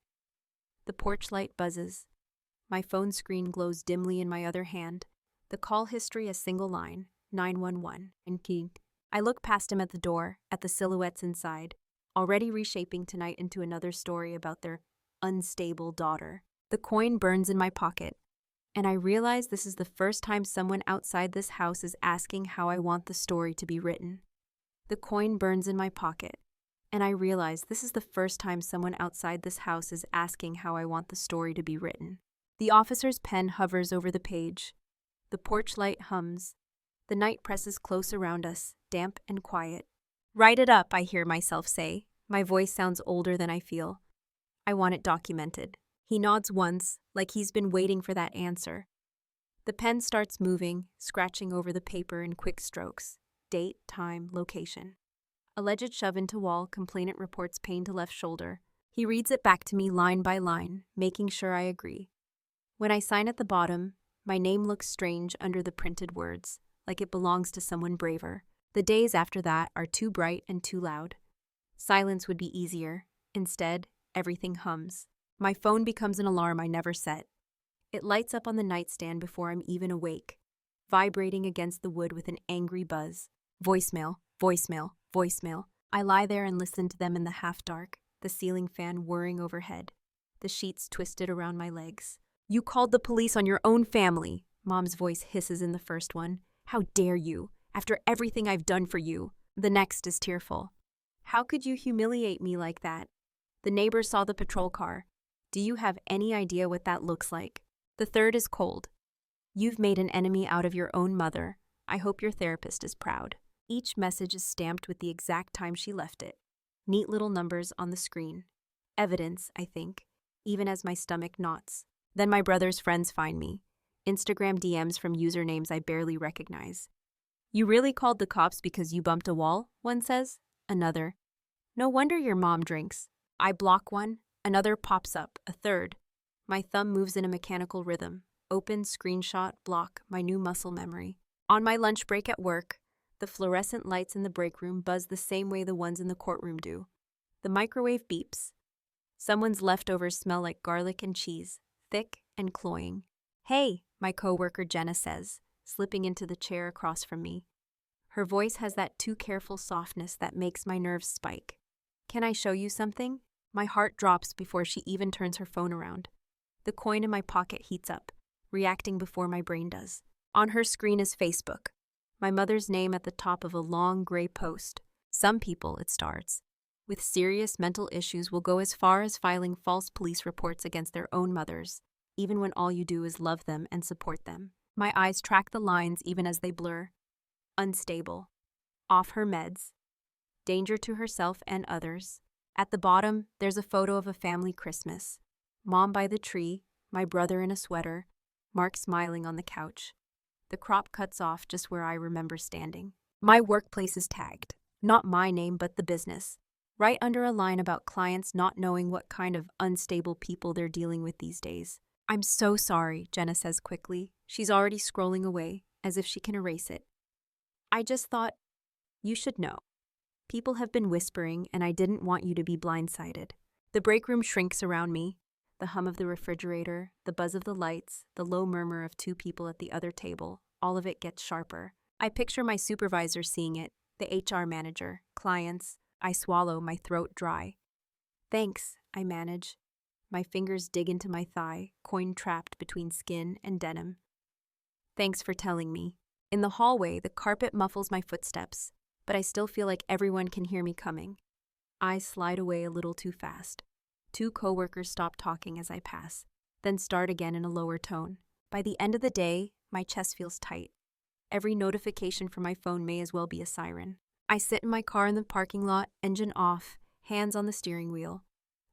S1: The porch light buzzes. My phone screen glows dimly in my other hand. The call history a single line, 911, and keyed. I look past him at the door, at the silhouettes inside, already reshaping tonight into another story about their unstable daughter. The coin burns in my pocket, and I realize this is the first time someone outside this house is asking how I want the story to be written. The coin burns in my pocket, and I realize this is the first time someone outside this house is asking how I want the story to be written. The officer's pen hovers over the page. The porch light hums. The night presses close around us, damp and quiet. Write it up, I hear myself say. My voice sounds older than I feel. I want it documented. He nods once, like he's been waiting for that answer. The pen starts moving, scratching over the paper in quick strokes. Date, time, location. Alleged shove into wall, complainant reports pain to left shoulder. He reads it back to me line by line, making sure I agree. When I sign at the bottom, my name looks strange under the printed words, like it belongs to someone braver. The days after that are too bright and too loud. Silence would be easier. Instead, everything hums. My phone becomes an alarm I never set. It lights up on the nightstand before I'm even awake, vibrating against the wood with an angry buzz. Voicemail, voicemail, voicemail. I lie there and listen to them in the half-dark, the ceiling fan whirring overhead, the sheets twisted around my legs. "You called the police on your own family," Mom's voice hisses in the first one. "How dare you, after everything I've done for you?" The next is tearful. "How could you humiliate me like that? The neighbors saw the patrol car. Do you have any idea what that looks like?" The third is cold. "You've made an enemy out of your own mother. I hope your therapist is proud." Each message is stamped with the exact time she left it. Neat little numbers on the screen. Evidence, I think, even as my stomach knots. Then my brother's friends find me. Instagram DMs from usernames I barely recognize. "You really called the cops because you bumped a wall?" one says. Another. "No wonder your mom drinks." I block one. Another pops up. A third. My thumb moves in a mechanical rhythm. Open, screenshot, block, my new muscle memory. On my lunch break at work, the fluorescent lights in the break room buzz the same way the ones in the courtroom do. The microwave beeps. Someone's leftovers smell like garlic and cheese, thick and cloying. "Hey," my coworker Jenna says, slipping into the chair across from me. Her voice has that too careful softness that makes my nerves spike. "Can I show you something?" My heart drops before she even turns her phone around. The coin in my pocket heats up, reacting before my brain does. On her screen is Facebook. My mother's name at the top of a long gray post. Some people, it starts, with serious mental issues will go as far as filing false police reports against their own mothers, even when all you do is love them and support them. My eyes track the lines even as they blur. Unstable. Off her meds. Danger to herself and others. At the bottom, there's a photo of a family Christmas. Mom by the tree, my brother in a sweater, Mark smiling on the couch. The crop cuts off just where I remember standing. My workplace is tagged. Not my name, but the business. Right under a line about clients not knowing what kind of unstable people they're dealing with these days. "I'm so sorry," Jenna says quickly. She's already scrolling away, as if she can erase it. "I just thought, you should know. People have been whispering, and I didn't want you to be blindsided." The break room shrinks around me. The hum of the refrigerator, the buzz of the lights, the low murmur of two people at the other table, all of it gets sharper. I picture my supervisor seeing it, the HR manager, clients. I swallow, my throat dry. "Thanks," I manage. My fingers dig into my thigh, coin trapped between skin and denim. "Thanks for telling me." In the hallway, the carpet muffles my footsteps, but I still feel like everyone can hear me coming. Eyes slide away a little too fast. Two coworkers stop talking as I pass, then start again in a lower tone. By the end of the day, my chest feels tight. Every notification from my phone may as well be a siren. I sit in my car in the parking lot, engine off, hands on the steering wheel.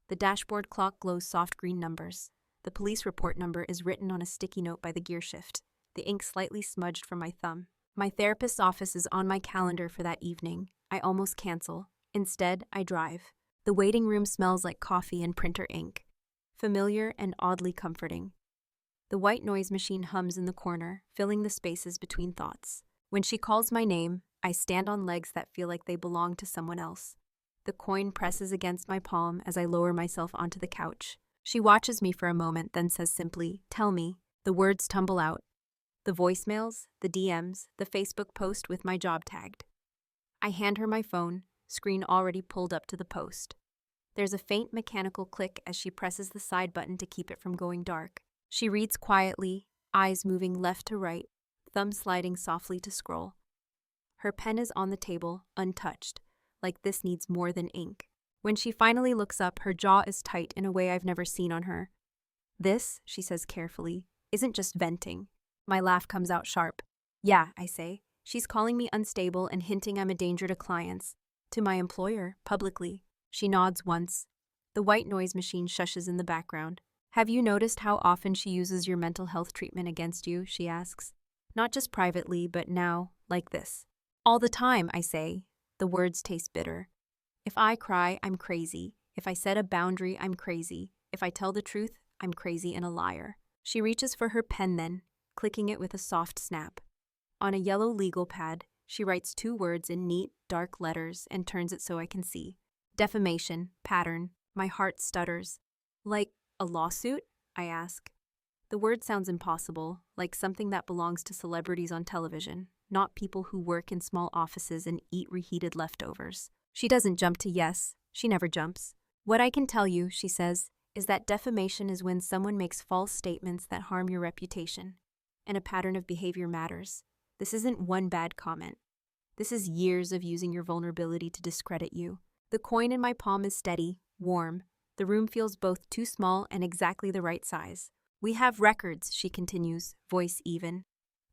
S1: The dashboard clock glows soft green numbers. The police report number is written on a sticky note by the gear shift, the ink slightly smudged from my thumb. My therapist's office is on my calendar for that evening. I almost cancel. Instead, I drive. The waiting room smells like coffee and printer ink, familiar and oddly comforting. The white noise machine hums in the corner, filling the spaces between thoughts. When she calls my name, I stand on legs that feel like they belong to someone else. The coin presses against my palm as I lower myself onto the couch. She watches me for a moment, then says simply, "Tell me." The words tumble out. The voicemails, the DMs, the Facebook post with my job tagged. I hand her my phone, screen already pulled up to the post. There's a faint mechanical click as she presses the side button to keep it from going dark. She reads quietly, eyes moving left to right, thumb sliding softly to scroll. Her pen is on the table, untouched, like this needs more than ink. When she finally looks up, her jaw is tight in a way I've never seen on her. "This," she says carefully, "isn't just venting." My laugh comes out sharp. "Yeah," I say. "She's calling me unstable and hinting I'm a danger to clients. To my employer, publicly." She nods once. The white noise machine shushes in the background. Have you noticed how often she uses your mental health treatment against you? She asks. Not just privately, but now, like this. All the time, I say. The words taste bitter. If I cry, I'm crazy. If I set a boundary, I'm crazy. If I tell the truth, I'm crazy and a liar. She reaches for her pen then, clicking it with a soft snap. On a yellow legal pad, she writes 2 words in neat, dark letters and turns it so I can see. Defamation, pattern. My heart stutters. Like a lawsuit? I ask. The word sounds impossible, like something that belongs to celebrities on television, not people who work in small offices and eat reheated leftovers. She doesn't jump to yes. She never jumps. What I can tell you, she says, is that defamation is when someone makes false statements that harm your reputation, and a pattern of behavior matters. This isn't one bad comment. This is years of using your vulnerability to discredit you. The coin in my palm is steady, warm. The room feels both too small and exactly the right size. We have records, she continues, voice even.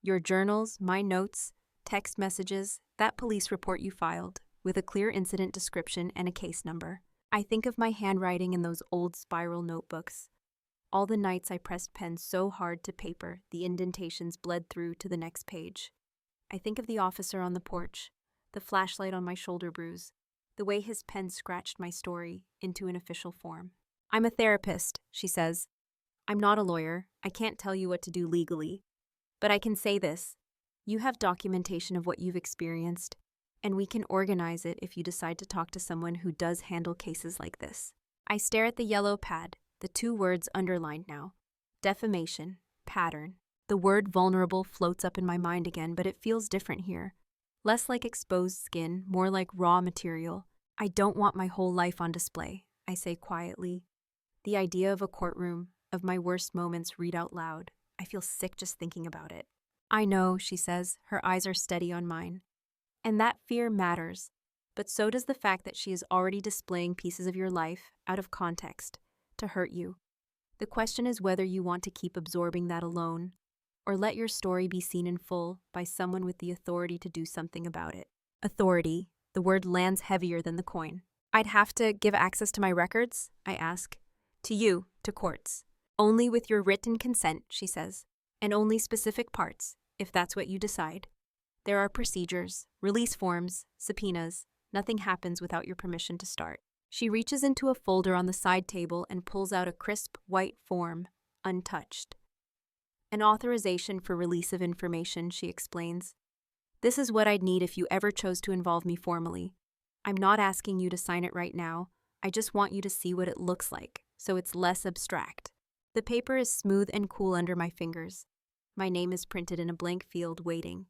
S1: Your journals, my notes, text messages, that police report you filed, with a clear incident description and a case number. I think of my handwriting in those old spiral notebooks. All the nights I pressed pen so hard to paper, the indentations bled through to the next page. I think of the officer on the porch, the flashlight on my shoulder bruise, the way his pen scratched my story into an official form. I'm a therapist, she says. I'm not a lawyer. I can't tell you what to do legally. But I can say this. You have documentation of what you've experienced, and we can organize it if you decide to talk to someone who does handle cases like this. I stare at the yellow pad, the 2 words underlined now. Defamation, pattern. The word vulnerable floats up in my mind again, but it feels different here. Less like exposed skin, more like raw material. I don't want my whole life on display, I say quietly. The idea of a courtroom, of my worst moments read out loud. I feel sick just thinking about it. I know, she says, her eyes are steady on mine. And that fear matters, but so does the fact that she is already displaying pieces of your life, out of context, to hurt you. The question is whether you want to keep absorbing that alone, or let your story be seen in full by someone with the authority to do something about it. Authority, the word lands heavier than the coin. I'd have to give access to my records, I ask. To you, to courts. Only with your written consent, she says, and only specific parts, if that's what you decide. There are procedures, release forms, subpoenas. Nothing happens without your permission to start. She reaches into a folder on the side table and pulls out a crisp, white form, untouched. An authorization for release of information, she explains. This is what I'd need if you ever chose to involve me formally. I'm not asking you to sign it right now. I just want you to see what it looks like, so it's less abstract. The paper is smooth and cool under my fingers. My name is printed in a blank field waiting.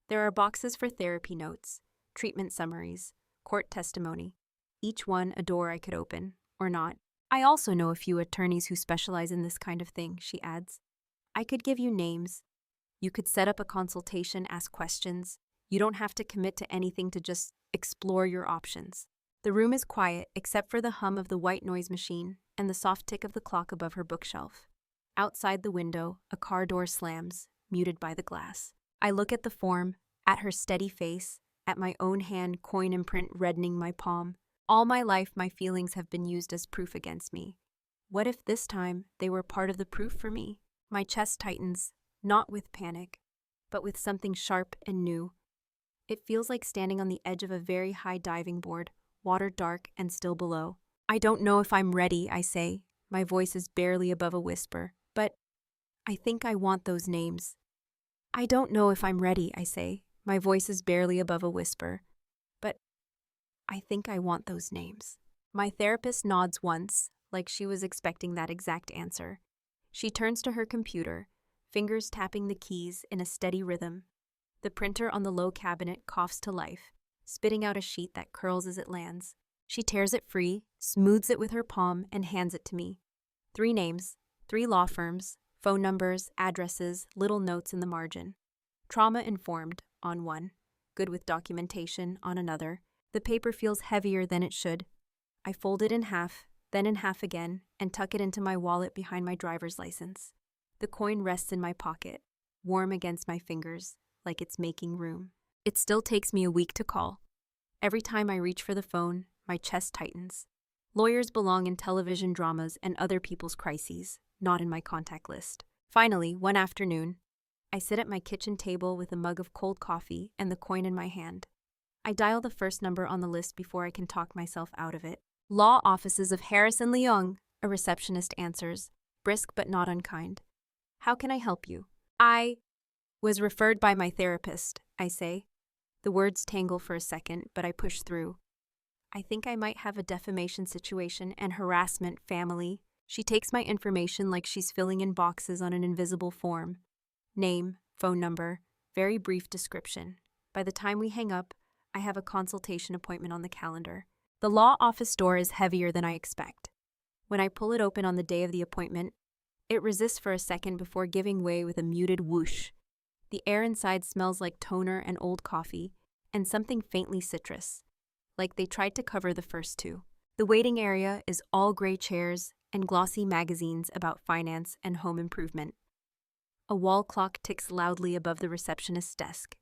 S1: There are boxes for therapy notes, treatment summaries, court testimony, each one a door I could open, or not. I also know a few attorneys who specialize in this kind of thing, she adds. I could give you names. You could set up a consultation, ask questions. You don't have to commit to anything to just explore your options. The room is quiet except for the hum of the white noise machine and the soft tick of the clock above her bookshelf. Outside the window, a car door slams, muted by the glass. I look at the form, at her steady face, at my own hand coin imprint reddening my palm. All my life my feelings have been used as proof against me. What if this time they were part of the proof for me? My chest tightens, not with panic, but with something sharp and new. It feels like standing on the edge of a very high diving board, water dark and still below. I don't know if I'm ready, I say. My voice is barely above a whisper, but I think I want those names. I don't know if I'm ready, I say. My voice is barely above a whisper, but I think I want those names. My therapist nods once, like she was expecting that exact answer. She turns to her computer, fingers tapping the keys in a steady rhythm. The printer on the low cabinet coughs to life, spitting out a sheet that curls as it lands. She tears it free, smooths it with her palm, and hands it to me. 3 names, 3 law firms, phone numbers, addresses, little notes in the margin. Trauma-informed on one, good with documentation on another. The paper feels heavier than it should. I fold it in half, then in half again, and tuck it into my wallet behind my driver's license. The coin rests in my pocket, warm against my fingers, like it's making room. It still takes me a week to call. Every time I reach for the phone, my chest tightens. Lawyers belong in television dramas and other people's crises. not in my contact list. Finally, one afternoon, I sit at my kitchen table with a mug of cold coffee and the coin in my hand. I dial the first number on the list before I can talk myself out of it. Law offices of Harris and Leung, a receptionist answers, brisk but not unkind. How can I help you? I was referred by my therapist, I say. The words tangle for a second, but I push through. I think I might have a defamation situation and harassment family. She takes my information like she's filling in boxes on an invisible form. Name, phone number, very brief description. By the time we hang up, I have a consultation appointment on the calendar. The law office door is heavier than I expect. When I pull it open on the day of the appointment, it resists for a second before giving way with a muted whoosh. The air inside smells like toner and old coffee, and something faintly citrus, like they tried to cover the first two. The waiting area is all gray chairs and glossy magazines about finance and home improvement. A wall clock ticks loudly above the receptionist's desk,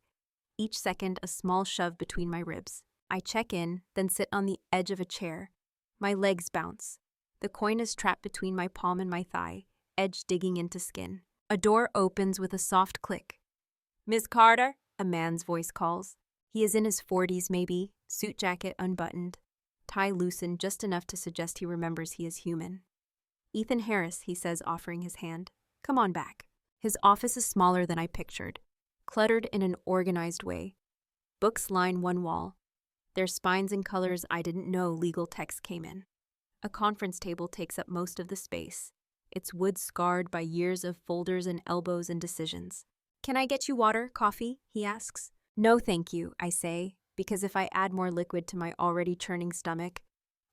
S1: each second a small shove between my ribs. I check in, then sit on the edge of a chair. My legs bounce. The coin is trapped between my palm and my thigh, edge digging into skin. A door opens with a soft click. "Miss Carter?" a man's voice calls. He is in his 40s maybe, suit jacket unbuttoned, tie loosened just enough to suggest he remembers he is human. "Ethan Harris," he says, offering his hand. "Come on back." His office is smaller than I pictured, cluttered in an organized way. Books line one wall, their spines in colors I didn't know legal text came in. A conference table takes up most of the space, its wood scarred by years of folders and elbows and decisions. "Can I get you water, coffee?" he asks. "No, thank you," I say, because if I add more liquid to my already churning stomach,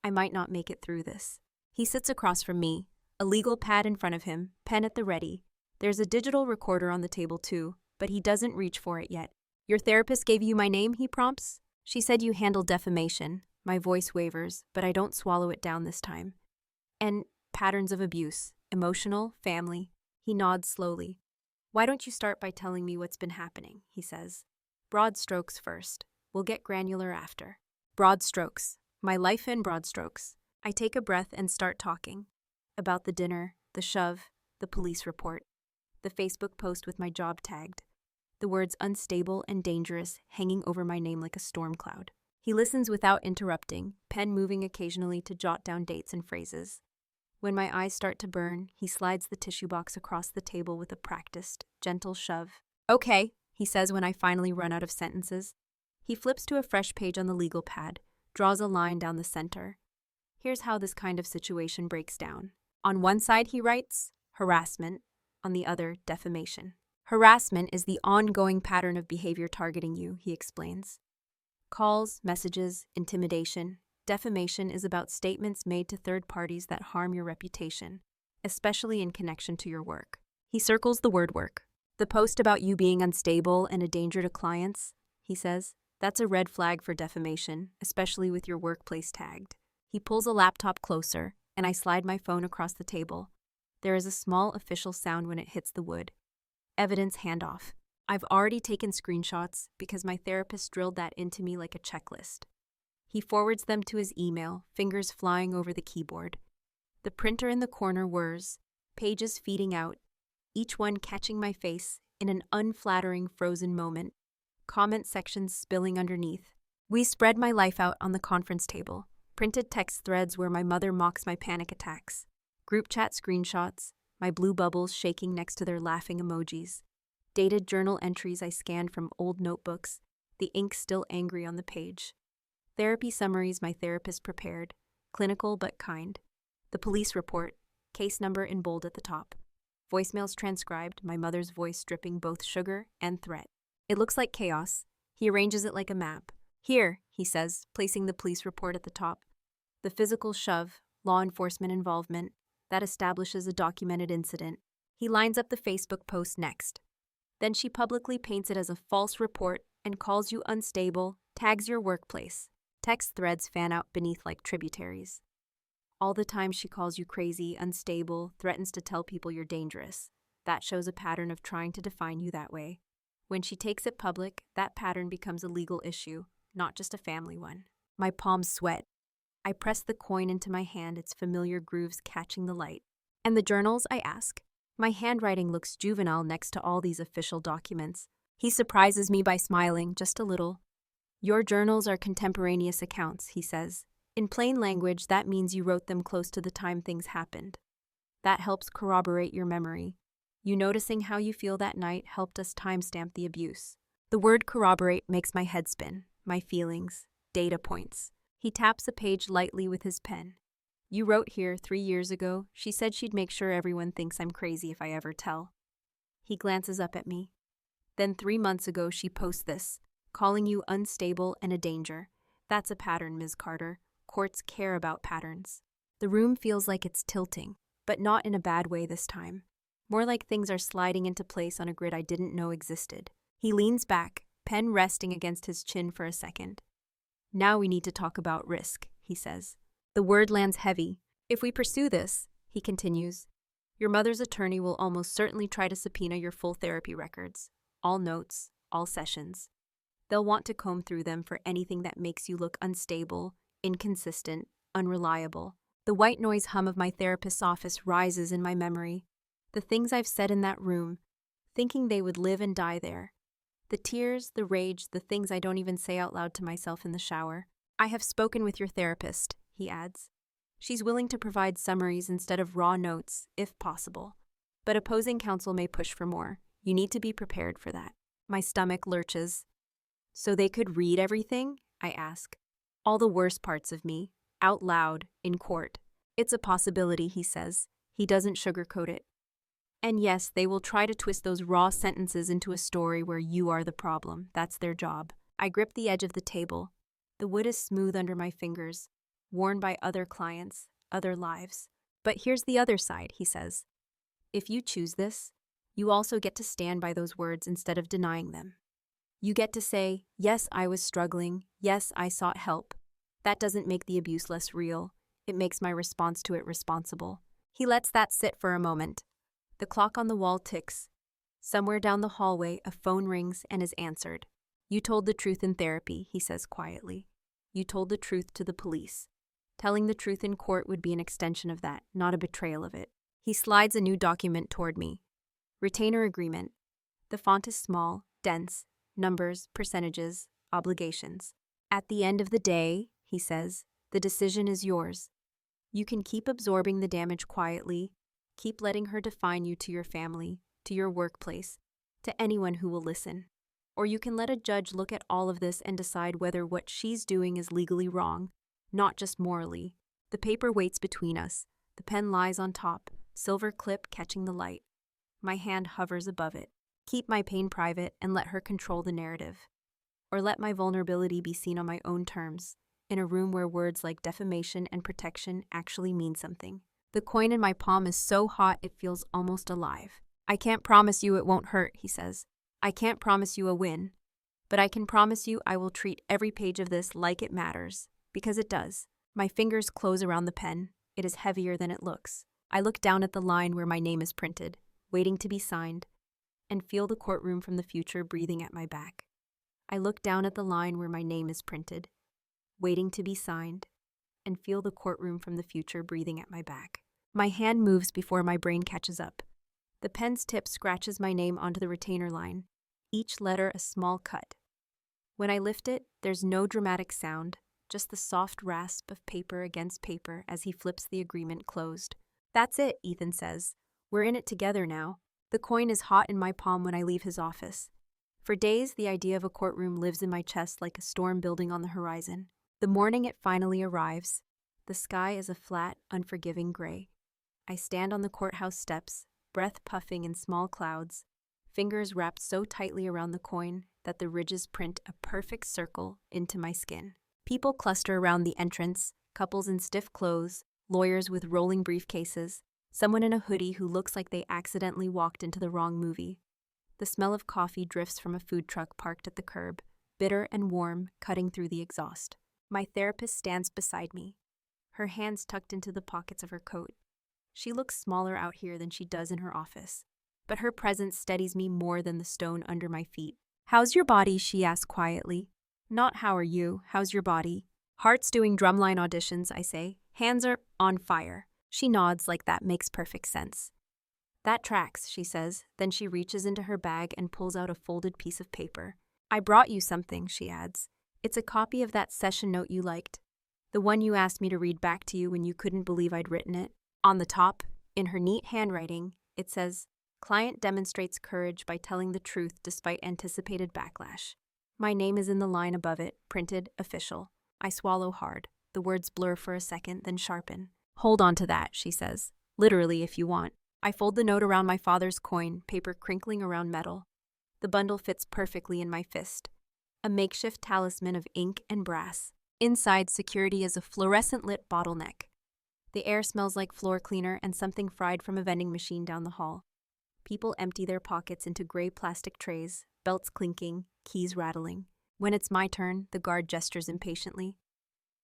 S1: I might not make it through this. He sits across from me, a legal pad in front of him, pen at the ready. There's a digital recorder on the table too, but he doesn't reach for it yet. "Your therapist gave you my name," he prompts. "She said you handle defamation." My voice wavers, but I don't swallow it down this time. "And patterns of abuse, emotional, family." He nods slowly. "Why don't you start by telling me what's been happening?" he says. "Broad strokes first. We'll get granular after." Broad strokes. My life in broad strokes. I take a breath and start talking. About the dinner, the shove, the police report, the Facebook post with my job tagged, the words unstable and dangerous hanging over my name like a storm cloud. He listens without interrupting, pen moving occasionally to jot down dates and phrases. When my eyes start to burn, he slides the tissue box across the table with a practiced, gentle shove. "Okay," he says when I finally run out of sentences. He flips to a fresh page on the legal pad, draws a line down the center. "Here's how this kind of situation breaks down." On one side, he writes, harassment. On the other, defamation. Harassment is the ongoing pattern of behavior targeting you, he explains. Calls, messages, intimidation. Defamation is about statements made to third parties that harm your reputation, especially in connection to your work. He circles the word work. "The post about you being unstable and a danger to clients," he says, "that's a red flag for defamation, especially with your workplace tagged." He pulls a laptop closer, and I slide my phone across the table. There is a small official sound when it hits the wood. Evidence handoff. I've already taken screenshots because my therapist drilled that into me like a checklist. He forwards them to his email, fingers flying over the keyboard. The printer in the corner whirs, pages feeding out, each one catching my face in an unflattering frozen moment, comment sections spilling underneath. We spread my life out on the conference table, printed text threads where my mother mocks my panic attacks, group chat screenshots, my blue bubbles shaking next to their laughing emojis, dated journal entries I scanned from old notebooks, the ink still angry on the page. Therapy summaries my therapist prepared, clinical but kind. The police report, case number in bold at the top. Voicemails transcribed, my mother's voice dripping both sugar and threat. It looks like chaos. He arranges it like a map. "Here," he says, placing the police report at the top. The physical shove, law enforcement involvement, that establishes a documented incident. He lines up the Facebook post next. Then she publicly paints it as a false report and calls you unstable, tags your workplace. Text threads fan out beneath like tributaries. All the time she calls you crazy, unstable, threatens to tell people you're dangerous. That shows a pattern of trying to define you that way. When she takes it public, that pattern becomes a legal issue, not just a family one. My palms sweat. I press the coin into my hand, its familiar grooves catching the light. And the journals, I ask. My handwriting looks juvenile next to all these official documents. He surprises me by smiling, just a little. Your journals are contemporaneous accounts, he says. In plain language, that means you wrote them close to the time things happened. That helps corroborate your memory. You noticing how you feel that night helped us timestamp the abuse. The word corroborate makes my head spin. My feelings. Data points. He taps a page lightly with his pen. You wrote here 3 years ago, she said she'd make sure everyone thinks I'm crazy if I ever tell. He glances up at me. Then 3 months ago she posts this, calling you unstable and a danger. That's a pattern, Ms. Carter. Courts care about patterns. The room feels like it's tilting, but not in a bad way this time. More like things are sliding into place on a grid I didn't know existed. He leans back, pen resting against his chin for a second. Now we need to talk about risk, he says. The word lands heavy. If we pursue this, he continues, your mother's attorney will almost certainly try to subpoena your full therapy records. All notes, all sessions. They'll want to comb through them for anything that makes you look unstable, inconsistent, unreliable. The white noise hum of my therapist's office rises in my memory. The things I've said in that room, thinking they would live and die there. The tears, the rage, the things I don't even say out loud to myself in the shower. I have spoken with your therapist, he adds. She's willing to provide summaries instead of raw notes, if possible. But opposing counsel may push for more. You need to be prepared for that. My stomach lurches. So they could read everything? I ask. All the worst parts of me, out loud, in court. It's a possibility, he says. He doesn't sugarcoat it. And yes, they will try to twist those raw sentences into a story where you are the problem. That's their job. I grip the edge of the table. The wood is smooth under my fingers, worn by other clients, other lives. But here's the other side, he says. If you choose this, you also get to stand by those words instead of denying them. You get to say, yes, I was struggling. Yes, I sought help. That doesn't make the abuse less real. It makes my response to it responsible. He lets that sit for a moment. The clock on the wall ticks. Somewhere down the hallway, a phone rings and is answered. You told the truth in therapy, he says quietly. You told the truth to the police. Telling the truth in court would be an extension of that, not a betrayal of it. He slides a new document toward me. Retainer agreement. The font is small, dense, numbers, percentages, obligations. At the end of the day, he says, the decision is yours. You can keep absorbing the damage quietly, keep letting her define you to your family, to your workplace, to anyone who will listen. Or you can let a judge look at all of this and decide whether what she's doing is legally wrong, not just morally. The paper waits between us. The pen lies on top, silver clip catching the light. My hand hovers above it. Keep my pain private and let her control the narrative. Or let my vulnerability be seen on my own terms, in a room where words like defamation and protection actually mean something. The coin in my palm is so hot it feels almost alive. I can't promise you it won't hurt, he says. I can't promise you a win. But I can promise you I will treat every page of this like it matters, because it does. My fingers close around the pen. It is heavier than it looks. I look down at the line where my name is printed, waiting to be signed, and feel the courtroom from the future breathing at my back. I look down at the line where my name is printed, waiting to be signed, and feel the courtroom from the future breathing at my back. My hand moves before my brain catches up. The pen's tip scratches my name onto the retainer line, each letter a small cut. When I lift it, there's no dramatic sound, just the soft rasp of paper against paper as he flips the agreement closed. That's it, Ethan says. We're in it together now. The coin is hot in my palm when I leave his office. For days, the idea of a courtroom lives in my chest like a storm building on the horizon. The morning it finally arrives. The sky is a flat, unforgiving gray. I stand on the courthouse steps, breath puffing in small clouds, fingers wrapped so tightly around the coin that the ridges print a perfect circle into my skin. People cluster around the entrance, couples in stiff clothes, lawyers with rolling briefcases, someone in a hoodie who looks like they accidentally walked into the wrong movie. The smell of coffee drifts from a food truck parked at the curb, bitter and warm, cutting through the exhaust. My therapist stands beside me, her hands tucked into the pockets of her coat. She looks smaller out here than she does in her office, but her presence steadies me more than the stone under my feet. How's your body? She asks quietly. Not how are you, how's your body? Heart's doing drumline auditions, I say. Hands are on fire. She nods like that makes perfect sense. That tracks, she says. Then she reaches into her bag and pulls out a folded piece of paper. I brought you something, she adds. It's a copy of that session note you liked. The one you asked me to read back to you when you couldn't believe I'd written it. On the top, in her neat handwriting, it says, "Client demonstrates courage by telling the truth despite anticipated backlash." My name is in the line above it, printed, official. I swallow hard. The words blur for a second, then sharpen. Hold on to that, she says. Literally, if you want. I fold the note around my father's coin, paper crinkling around metal. The bundle fits perfectly in my fist. A makeshift talisman of ink and brass. Inside, security is a fluorescent-lit bottleneck. The air smells like floor cleaner and something fried from a vending machine down the hall. People empty their pockets into gray plastic trays, belts clinking, keys rattling. When it's my turn, the guard gestures impatiently.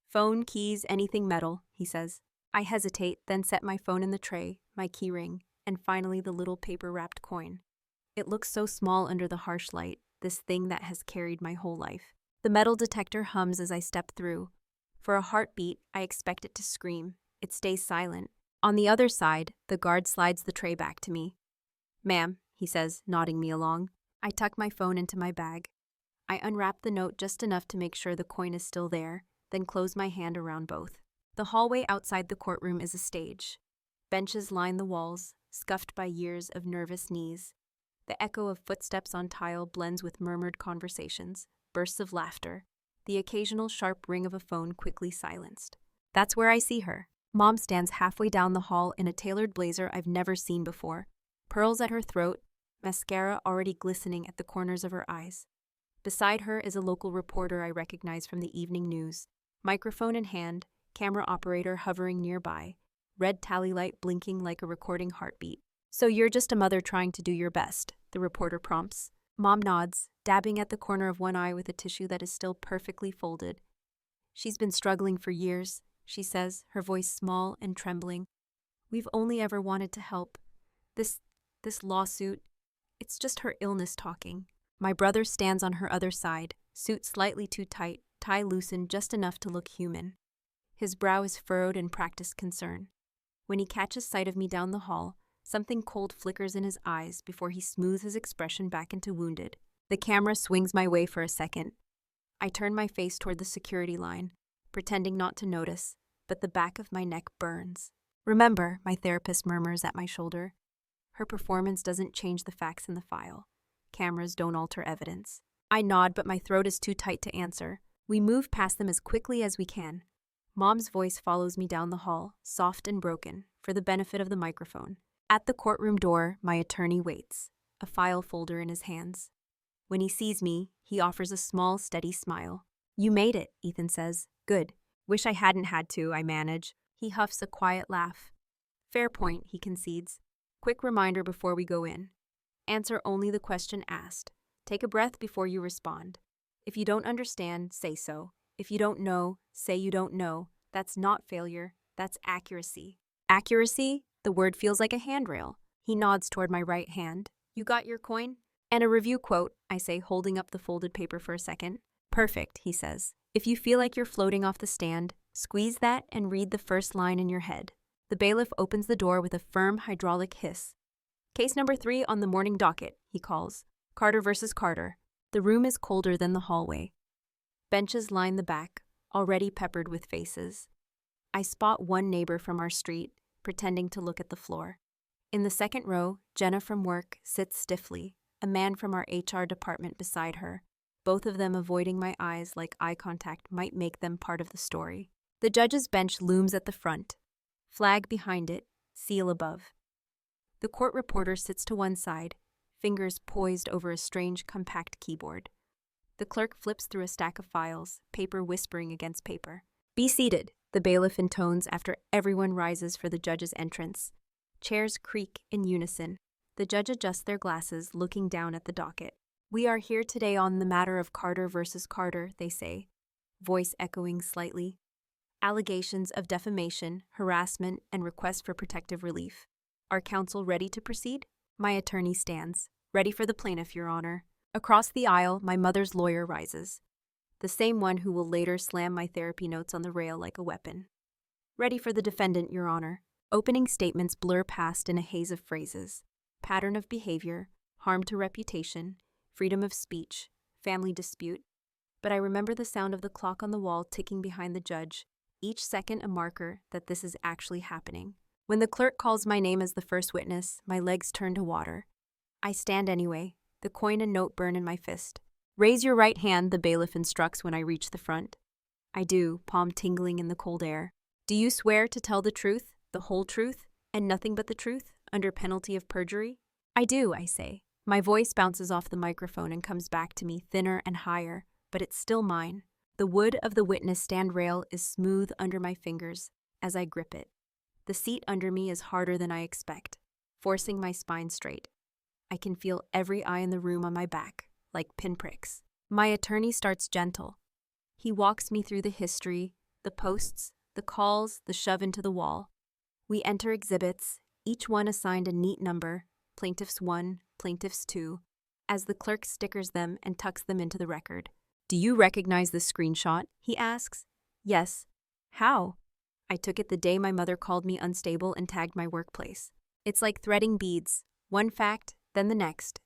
S1: "Phone, keys, anything metal," he says. I hesitate, then set my phone in the tray, my key ring, and finally the little paper-wrapped coin. It looks so small under the harsh light, this thing that has carried my whole life. The metal detector hums as I step through. For a heartbeat, I expect it to scream. It stays silent. On the other side, the guard slides the tray back to me. "Ma'am," he says, nodding me along. I tuck my phone into my bag. I unwrap the note just enough to make sure the coin is still there, then close my hand around both. The hallway outside the courtroom is a stage. Benches line the walls, scuffed by years of nervous knees. The echo of footsteps on tile blends with murmured conversations, bursts of laughter, the occasional sharp ring of a phone quickly silenced. That's where I see her. Mom stands halfway down the hall in a tailored blazer I've never seen before, pearls at her throat, mascara already glistening at the corners of her eyes. Beside her is a local reporter I recognize from the evening news, microphone in hand, camera operator hovering nearby, red tally light blinking like a recording heartbeat. "So you're just a mother trying to do your best," the reporter prompts. Mom nods, dabbing at the corner of one eye with a tissue that is still perfectly folded. "She's been struggling for years," she says, her voice small and trembling. "We've only ever wanted to help. This lawsuit, it's just her illness talking." My brother stands on her other side, suit slightly too tight, tie loosened just enough to look human. His brow is furrowed in practiced concern. When he catches sight of me down the hall, something cold flickers in his eyes before he smooths his expression back into wounded. The camera swings my way for a second. I turn my face toward the security line, pretending not to notice, but the back of my neck burns. "Remember," my therapist murmurs at my shoulder, "her performance doesn't change the facts in the file. Cameras don't alter evidence." I nod, but my throat is too tight to answer. We move past them as quickly as we can. Mom's voice follows me down the hall, soft and broken, for the benefit of the microphone. At the courtroom door, my attorney waits, a file folder in his hands. When he sees me, he offers a small, steady smile. "You made it," Ethan says. "Good. Wish I hadn't had to," I manage. He huffs a quiet laugh. "Fair point," he concedes. "Quick reminder before we go in. Answer only the question asked. Take a breath before you respond. If you don't understand, say so. If you don't know, say you don't know. That's not failure, that's accuracy." Accuracy? The word feels like a handrail. He nods toward my right hand. "You got your coin?" "And a review quote," I say, holding up the folded paper for a second. "Perfect," he says. "If you feel like you're floating off the stand, squeeze that and read the first line in your head." The bailiff opens the door with a firm hydraulic hiss. "Case number 3 on the morning docket," he calls. "Carter versus Carter." The room is colder than the hallway. Benches line the back, already peppered with faces. I spot one neighbor from our street, pretending to look at the floor. In the second row, Jenna from work sits stiffly, a man from our HR department beside her, both of them avoiding my eyes like eye contact might make them part of the story. The judge's bench looms at the front, flag behind it, seal above. The court reporter sits to one side, fingers poised over a strange, compact keyboard. The clerk flips through a stack of files, paper whispering against paper. "Be seated," the bailiff intones after everyone rises for the judge's entrance. Chairs creak in unison. The judge adjusts their glasses, looking down at the docket. "We are here today on the matter of Carter versus Carter," they say, voice echoing slightly. "Allegations of defamation, harassment, and request for protective relief. Are counsel ready to proceed?" My attorney stands. "Ready for the plaintiff, Your Honor." Across the aisle, my mother's lawyer rises, the same one who will later slam my therapy notes on the rail like a weapon. "Ready for the defendant, Your Honor." Opening statements blur past in a haze of phrases: pattern of behavior, harm to reputation, freedom of speech, family dispute. But I remember the sound of the clock on the wall ticking behind the judge, each second a marker that this is actually happening. When the clerk calls my name as the first witness, my legs turn to water. I stand anyway, the coin and note burn in my fist. "Raise your right hand," the bailiff instructs when I reach the front. I do, palm tingling in the cold air. "Do you swear to tell the truth, the whole truth, and nothing but the truth, under penalty of perjury?" "I do," I say. My voice bounces off the microphone and comes back to me thinner and higher, but it's still mine. The wood of the witness stand rail is smooth under my fingers as I grip it. The seat under me is harder than I expect, forcing my spine straight. I can feel every eye in the room on my back, like pinpricks. My attorney starts gentle. He walks me through the history, the posts, the calls, the shove into the wall. We enter exhibits, each one assigned a neat number, plaintiffs 1, plaintiffs 2, as the clerk stickers them and tucks them into the record. "Do you recognize this screenshot?" he asks. "Yes." "How?" "I took it the day my mother called me unstable and tagged my workplace. It's like threading beads, one fact, then the next,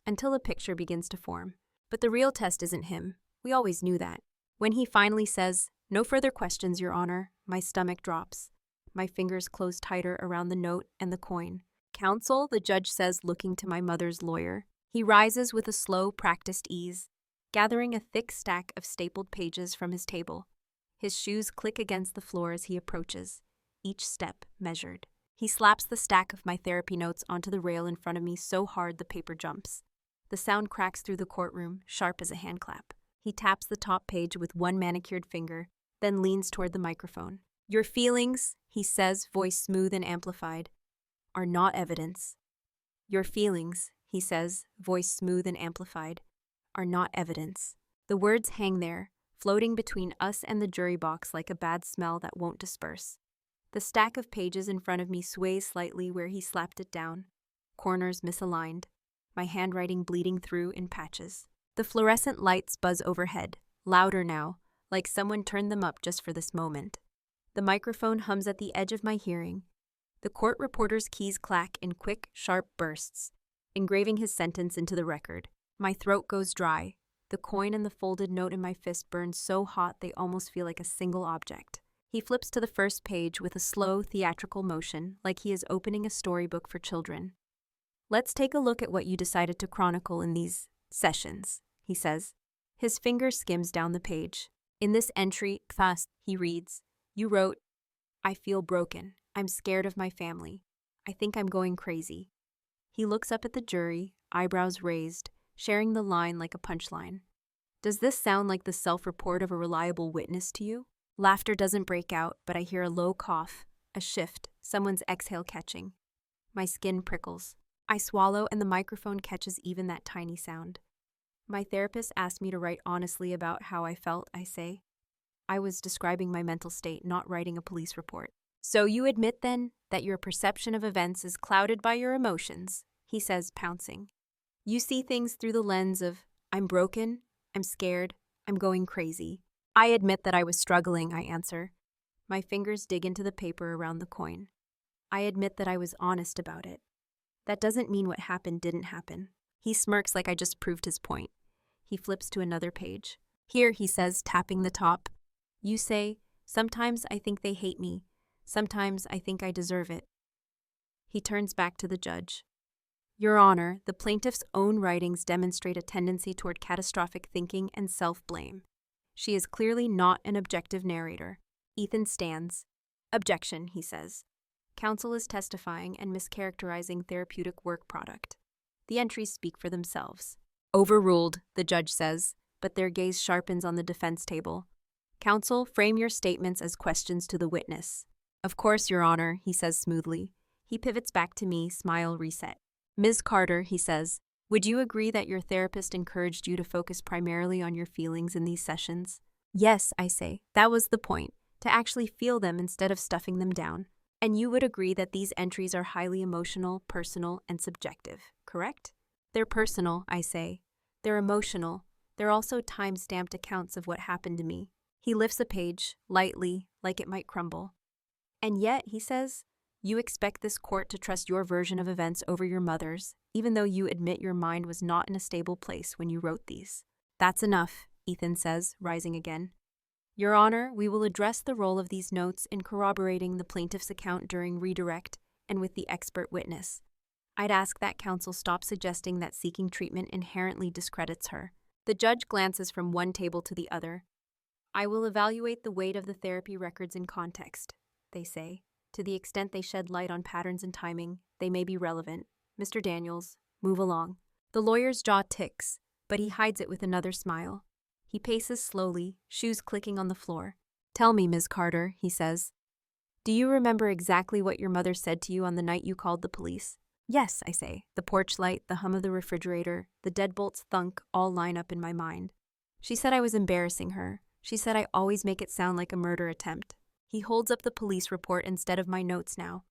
S1: until a picture begins to form. But the real test isn't him. We always knew that." When he finally says, "No further questions, Your Honor," my stomach drops. My fingers close tighter around the note and the coin. "Counsel," the judge says, looking to my mother's lawyer. He rises with a slow, practiced ease, gathering a thick stack of stapled pages from his table. His shoes click against the floor as he approaches, each step measured. He slaps the stack of my therapy notes onto the rail in front of me so hard the paper jumps. The sound cracks through the courtroom, sharp as a handclap. He taps the top page with one manicured finger, then leans toward the microphone. "Your feelings," he says, voice smooth and amplified, "are not evidence." "Your feelings," he says, voice smooth and amplified, "are not evidence." The words hang there, floating between us and the jury box like a bad smell that won't disperse. The stack of pages in front of me sways slightly where he slapped it down, corners misaligned, my handwriting bleeding through in patches. The fluorescent lights buzz overhead, louder now, like someone turned them up just for this moment. The microphone hums at the edge of my hearing. The court reporter's keys clack in quick, sharp bursts, engraving his sentence into the record. My throat goes dry. The coin and the folded note in my fist burn so hot they almost feel like a single object. He flips to the first page with a slow, theatrical motion, like he is opening a storybook for children. "Let's take a look at what you decided to chronicle in these sessions," he says. His finger skims down the page. In this entry, fast, he reads, "You wrote, 'I feel broken. I'm scared of my family. I think I'm going crazy.'" He looks up at the jury, eyebrows raised, sharing the line like a punchline. "Does this sound like the self-report of a reliable witness to you?" Laughter doesn't break out, but I hear a low cough, a shift, someone's exhale catching. My skin prickles. I swallow and the microphone catches even that tiny sound. "My therapist asked me to write honestly about how I felt," I say. I was describing my mental state, not writing a police report. "So you admit, then, that your perception of events is clouded by your emotions," he says, pouncing. "You see things through the lens of, 'I'm broken, I'm scared, I'm going crazy.'" "I admit that I was struggling," I answer. My fingers dig into the paper around the coin. "I admit that I was honest about it. That doesn't mean what happened didn't happen." He smirks like I just proved his point. He flips to another page. "Here," he says, tapping the top. "You say, 'Sometimes I think they hate me. Sometimes I think I deserve it.'" He turns back to the judge. "Your Honor, the plaintiff's own writings demonstrate a tendency toward catastrophic thinking and self-blame. She is clearly not an objective narrator." Ethan stands. "Objection," he says. "Counsel is testifying and mischaracterizing therapeutic work product. The entries speak for themselves." "Overruled," the judge says, but their gaze sharpens on the defense table. "Counsel, frame your statements as questions to the witness." "Of course, Your Honor," he says smoothly. He pivots back to me, smile reset. "Ms. Carter," he says, "would you agree that your therapist encouraged you to focus primarily on your feelings in these sessions?" "Yes," I say. "That was the point, to actually feel them instead of stuffing them down. And you would agree that these entries are highly emotional, personal, and subjective, correct?" "They're personal," I say. "They're emotional. They're also time-stamped accounts of what happened to me." He lifts a page, lightly, like it might crumble. And yet, he says, you expect this court to trust your version of events over your mother's, even though you admit your mind was not in a stable place when you wrote these. That's enough, Ethan says, rising again. Your Honor, we will address the role of these notes in corroborating the plaintiff's account during redirect and with the expert witness. I'd ask that counsel stop suggesting that seeking treatment inherently discredits her. The judge glances from one table to the other. I will evaluate the weight of the therapy records in context, they say. To the extent they shed light on patterns and timing, they may be relevant. Mr. Daniels, move along. The lawyer's jaw ticks, but he hides it with another smile. He paces slowly, shoes clicking on the floor. Tell me, Ms. Carter, he says. Do you remember exactly what your mother said to you on the night you called the police? Yes, I say. The porch light, the hum of the refrigerator, the deadbolt's thunk all line up in my mind. She said I was embarrassing her. She said I always make it sound like a murder attempt. He holds up the police report instead of my notes now.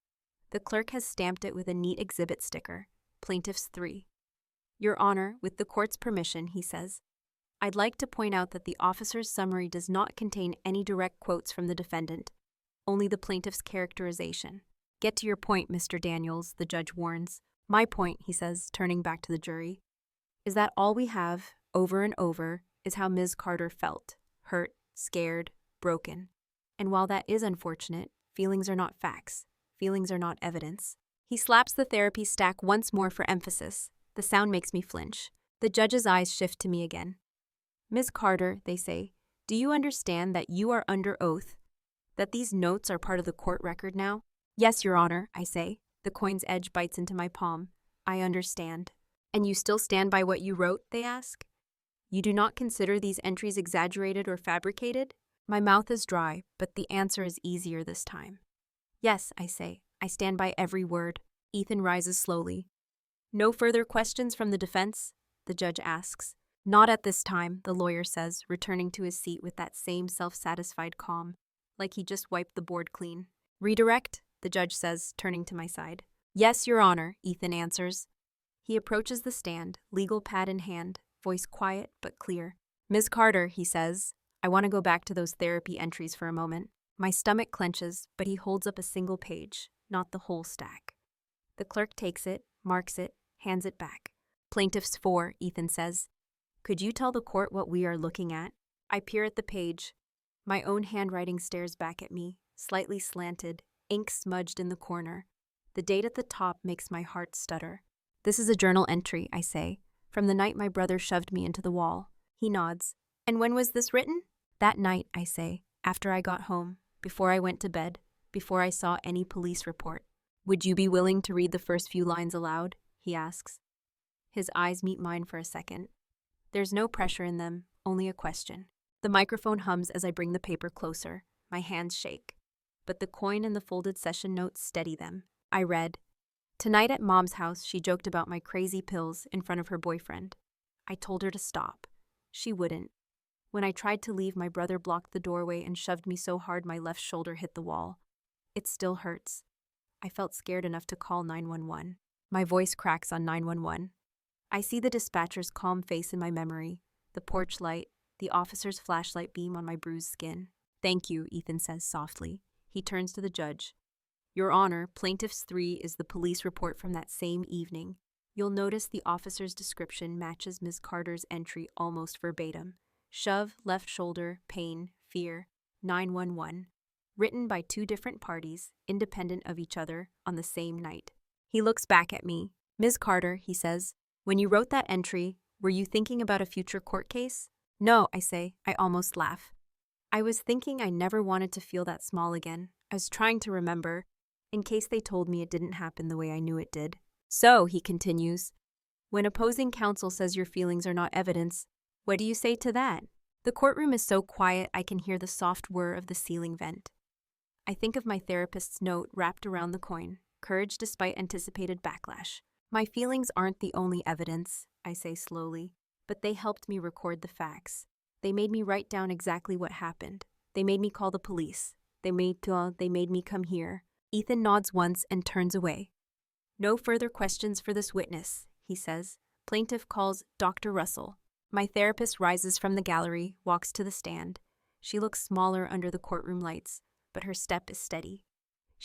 S1: The clerk has stamped it with a neat exhibit sticker. Plaintiffs 3. Your Honor, with the court's permission, he says, I'd like to point out that the officer's summary does not contain any direct quotes from the defendant, only the plaintiff's characterization. Get to your point, Mr. Daniels, the judge warns. My point, he says, turning back to the jury, is that all we have, over and over, is how Ms. Carter felt, hurt, scared, broken. And while that is unfortunate, feelings are not facts. Feelings are not evidence. He slaps the therapy stack once more for emphasis. The sound makes me flinch. The judge's eyes shift to me again. Ms. Carter, they say, do you understand that you are under oath, that these notes are part of the court record now? Yes, Your Honor, I say. The coin's edge bites into my palm. I understand. And you still stand by what you wrote, they ask? You do not consider these entries exaggerated or fabricated? My mouth is dry, but the answer is easier this time. Yes, I say. I stand by every word. Ethan rises slowly. No further questions from the defense? The judge asks. Not at this time, the lawyer says, returning to his seat with that same self-satisfied calm, like he just wiped the board clean. Redirect? The judge says, turning to my side. Yes, Your Honor, Ethan answers. He approaches the stand, legal pad in hand, voice quiet but clear. Ms. Carter, he says, I want to go back to those therapy entries for a moment. My stomach clenches, but he holds up a single page, not the whole stack. The clerk takes it, marks it, hands it back. Plaintiffs 4, Ethan says. Could you tell the court what we are looking at? I peer at the page. My own handwriting stares back at me, slightly slanted, ink smudged in the corner. The date at the top makes my heart stutter. This is a journal entry, I say, from the night my brother shoved me into the wall. He nods. And when was this written? That night, I say, after I got home, before I went to bed, before I saw any police report. Would you be willing to read the first few lines aloud? He asks. His eyes meet mine for a second. There's no pressure in them, only a question. The microphone hums as I bring the paper closer. My hands shake. But the coin and the folded session notes steady them. I read, Tonight at Mom's house, she joked about my crazy pills in front of her boyfriend. I told her to stop. She wouldn't. When I tried to leave, my brother blocked the doorway and shoved me so hard my left shoulder hit the wall. It still hurts. I felt scared enough to call 911. My voice cracks on 911. I see the dispatcher's calm face in my memory, the porch light, the officer's flashlight beam on my bruised skin. Thank you, Ethan says softly. He turns to the judge. Your Honor, Plaintiffs 3 is the police report from that same evening. You'll notice the officer's description matches Ms. Carter's entry almost verbatim. Shove, left shoulder, pain, fear, 911. Written by two different parties, independent of each other, on the same night. He looks back at me. Ms. Carter, he says, when you wrote that entry, were you thinking about a future court case? No, I say. I almost laugh. I was thinking I never wanted to feel that small again. I was trying to remember, in case they told me it didn't happen the way I knew it did. So, he continues, when opposing counsel says your feelings are not evidence, what do you say to that? The courtroom is so quiet I can hear the soft whir of the ceiling vent. I think of my therapist's note wrapped around the coin, courage despite anticipated backlash. My feelings aren't the only evidence, I say slowly, but they helped me record the facts. They made me write down exactly what happened. They made me call the police. They made me come here. Ethan nods once and turns away. No further questions for this witness, he says. Plaintiff calls Dr. Russell. My therapist rises from the gallery, walks to the stand. She looks smaller under the courtroom lights, but her step is steady.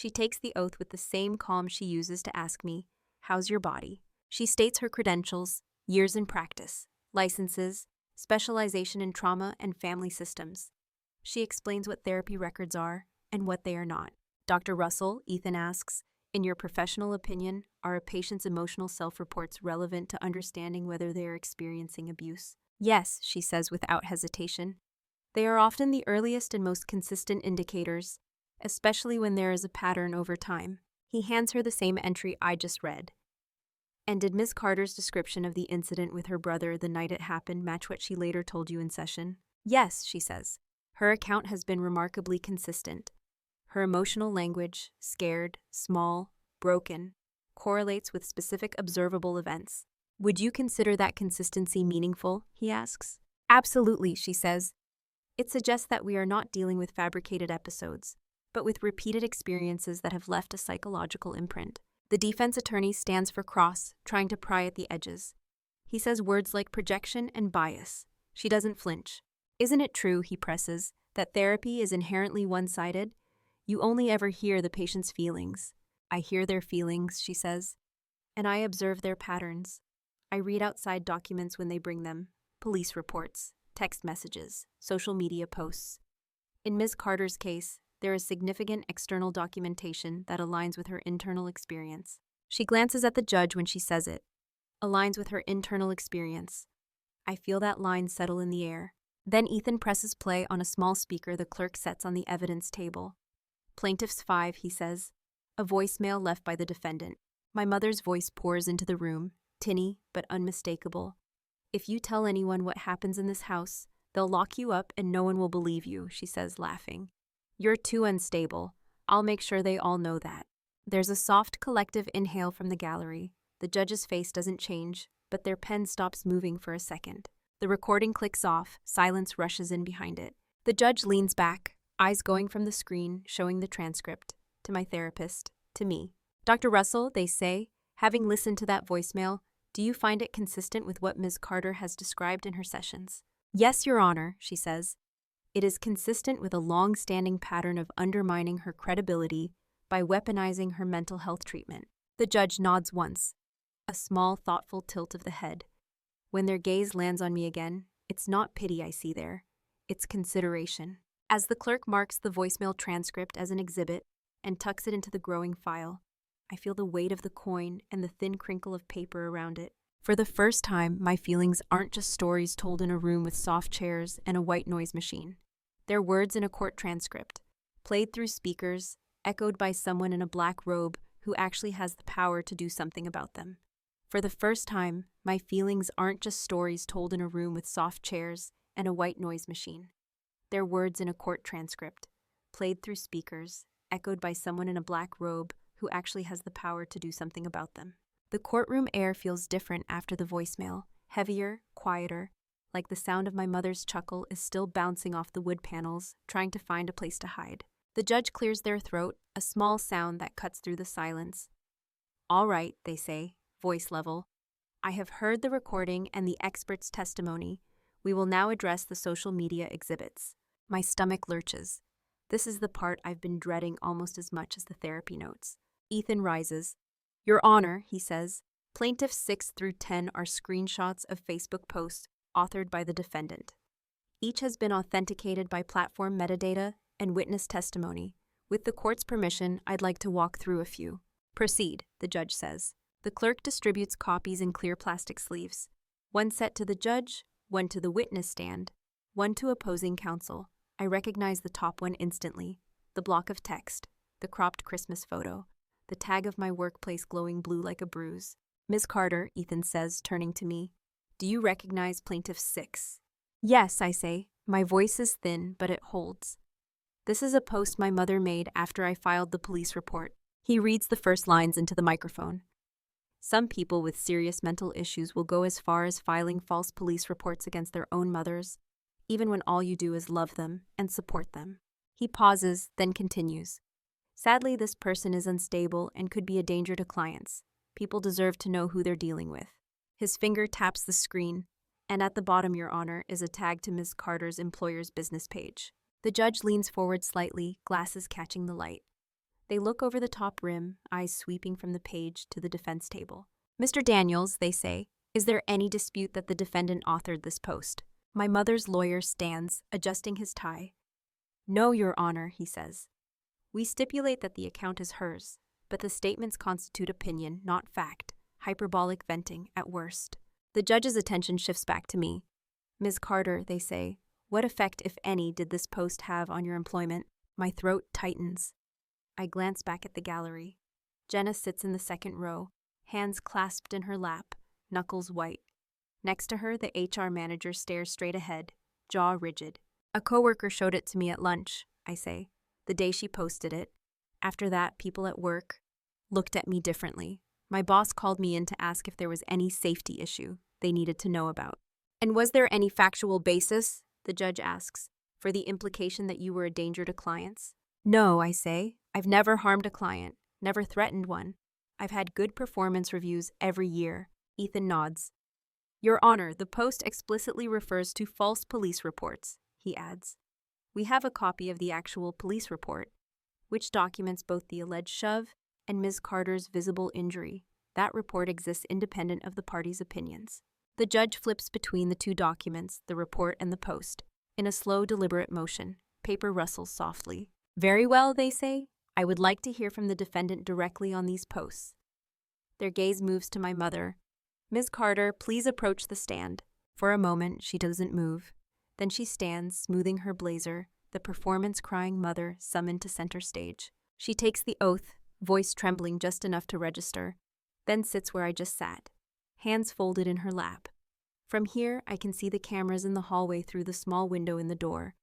S1: She takes the oath with the same calm she uses to ask me, "How's your body?" She states her credentials, years in practice, licenses, specialization in trauma and family systems. She explains what therapy records are and what they are not. "Dr. Russell," Ethan asks, "in your professional opinion, are a patient's emotional self-reports relevant to understanding whether they are experiencing abuse?" "Yes," she says without hesitation. "They are often the earliest and most consistent indicators, especially when there is a pattern over time." He hands her the same entry I just read. "And did Ms. Carter's description of the incident with her brother the night it happened match what she later told you in session?" "Yes," she says. "Her account has been remarkably consistent. Her emotional language, scared, small, broken, correlates with specific observable events." "Would you consider that consistency meaningful?" he asks. "Absolutely," she says. "It suggests that we are not dealing with fabricated episodes, but with repeated experiences that have left a psychological imprint." The defense attorney stands for cross, trying to pry at the edges. He says words like projection and bias. She doesn't flinch. "Isn't it true," he presses, "that therapy is inherently one-sided? You only ever hear the patient's feelings." "I hear their feelings," she says, "and I observe their patterns. I read outside documents when they bring them, police reports, text messages, social media posts. In Ms. Carter's case, there is significant external documentation that aligns with her internal experience." She glances at the judge when she says it. "Aligns with her internal experience." I feel that line settle in the air. Then Ethan presses play on a small speaker the clerk sets on the evidence table. "Plaintiff's 5, he says. A voicemail left by the defendant. My mother's voice pours into the room, tinny but unmistakable. "If you tell anyone what happens in this house, they'll lock you up and no one will believe you," she says, laughing. "You're too unstable. I'll make sure they all know that." There's a soft collective inhale from the gallery. The judge's face doesn't change, but their pen stops moving for a second. The recording clicks off, silence rushes in behind it. The judge leans back, eyes going from the screen, showing the transcript, to my therapist, to me. "Dr. Russell," they say, "having listened to that voicemail, do you find it consistent with what Ms. Carter has described in her sessions?" "Yes, Your Honor," she says. "It is consistent with a long-standing pattern of undermining her credibility by weaponizing her mental health treatment." The judge nods once, a small, thoughtful tilt of the head. When their gaze lands on me again, it's not pity I see there. It's consideration. As the clerk marks the voicemail transcript as an exhibit and tucks it into the growing file, I feel the weight of the coin and the thin crinkle of paper around it. For the first time, my feelings aren't just stories told in a room with soft chairs and a white noise machine. They're words in a court transcript, played through speakers, echoed by someone in a black robe who actually has the power to do something about them. For the first time, my feelings aren't just stories told in a room with soft chairs and a white noise machine. They're words in a court transcript, played through speakers, echoed by someone in a black robe who actually has the power to do something about them. The courtroom air feels different after the voicemail, heavier, quieter, like the sound of my mother's chuckle is still bouncing off the wood panels, trying to find a place to hide. The judge clears their throat, a small sound that cuts through the silence. "All right," they say, voice level. "I have heard the recording and the expert's testimony. We will now address the social media exhibits." My stomach lurches. This is the part I've been dreading almost as much as the therapy notes. Ethan rises. "Your Honor," he says, "plaintiffs 6 through 10 are screenshots of Facebook posts authored by the defendant. Each has been authenticated by platform metadata and witness testimony. With the court's permission, I'd like to walk through a few." "Proceed," the judge says. The clerk distributes copies in clear plastic sleeves. One set to the judge, one to the witness stand, one to opposing counsel. I recognize the top one instantly. The block of text, the cropped Christmas photo, the tag of my workplace glowing blue like a bruise. "Ms. Carter," Ethan says, turning to me, "do you recognize Plaintiff 6? "Yes," I say. My voice is thin, but it holds. "This is a post my mother made after I filed the police report." He reads the first lines into the microphone. "Some people with serious mental issues will go as far as filing false police reports against their own mothers, even when all you do is love them and support them." He pauses, then continues. "Sadly, this person is unstable and could be a danger to clients. People deserve to know who they're dealing with." His finger taps the screen, and at the bottom, Your Honor, is a tag to Ms. Carter's employer's business page. The judge leans forward slightly, glasses catching the light. They look over the top rim, eyes sweeping from the page to the defense table. Mr. Daniels, they say, is there any dispute that the defendant authored this post? My mother's lawyer stands, adjusting his tie. No, Your Honor, he says. We stipulate that the account is hers, but the statements constitute opinion, not fact, hyperbolic venting at worst. The judge's attention shifts back to me. Ms. Carter, they say, what effect, if any, did this post have on your employment? My throat tightens. I glance back at the gallery. Jenna sits in the second row, hands clasped in her lap, knuckles white. Next to her, the HR manager stares straight ahead, jaw rigid. A coworker showed it to me at lunch, I say, the day she posted it. After that, people at work looked at me differently. My boss called me in to ask if there was any safety issue they needed to know about. And was there any factual basis, the judge asks, for the implication that you were a danger to clients? No, I say. I've never harmed a client, never threatened one. I've had good performance reviews every year. Ethan nods. Your Honor, the post explicitly refers to false police reports, he adds. We have a copy of the actual police report, which documents both the alleged shove and Ms. Carter's visible injury. That report exists independent of the parties' opinions. The judge flips between the two documents, the report and the post. In a slow, deliberate motion, paper rustles softly. Very well, they say. I would like to hear from the defendant directly on these posts. Their gaze moves to my mother. Ms. Carter, please approach the stand. For a moment, she doesn't move. Then she stands, smoothing her blazer, the performance-crying mother summoned to center stage. She takes the oath, voice trembling just enough to register, then sits where I just sat, hands folded in her lap. From here, I can see the cameras in the hallway through the small window in the door.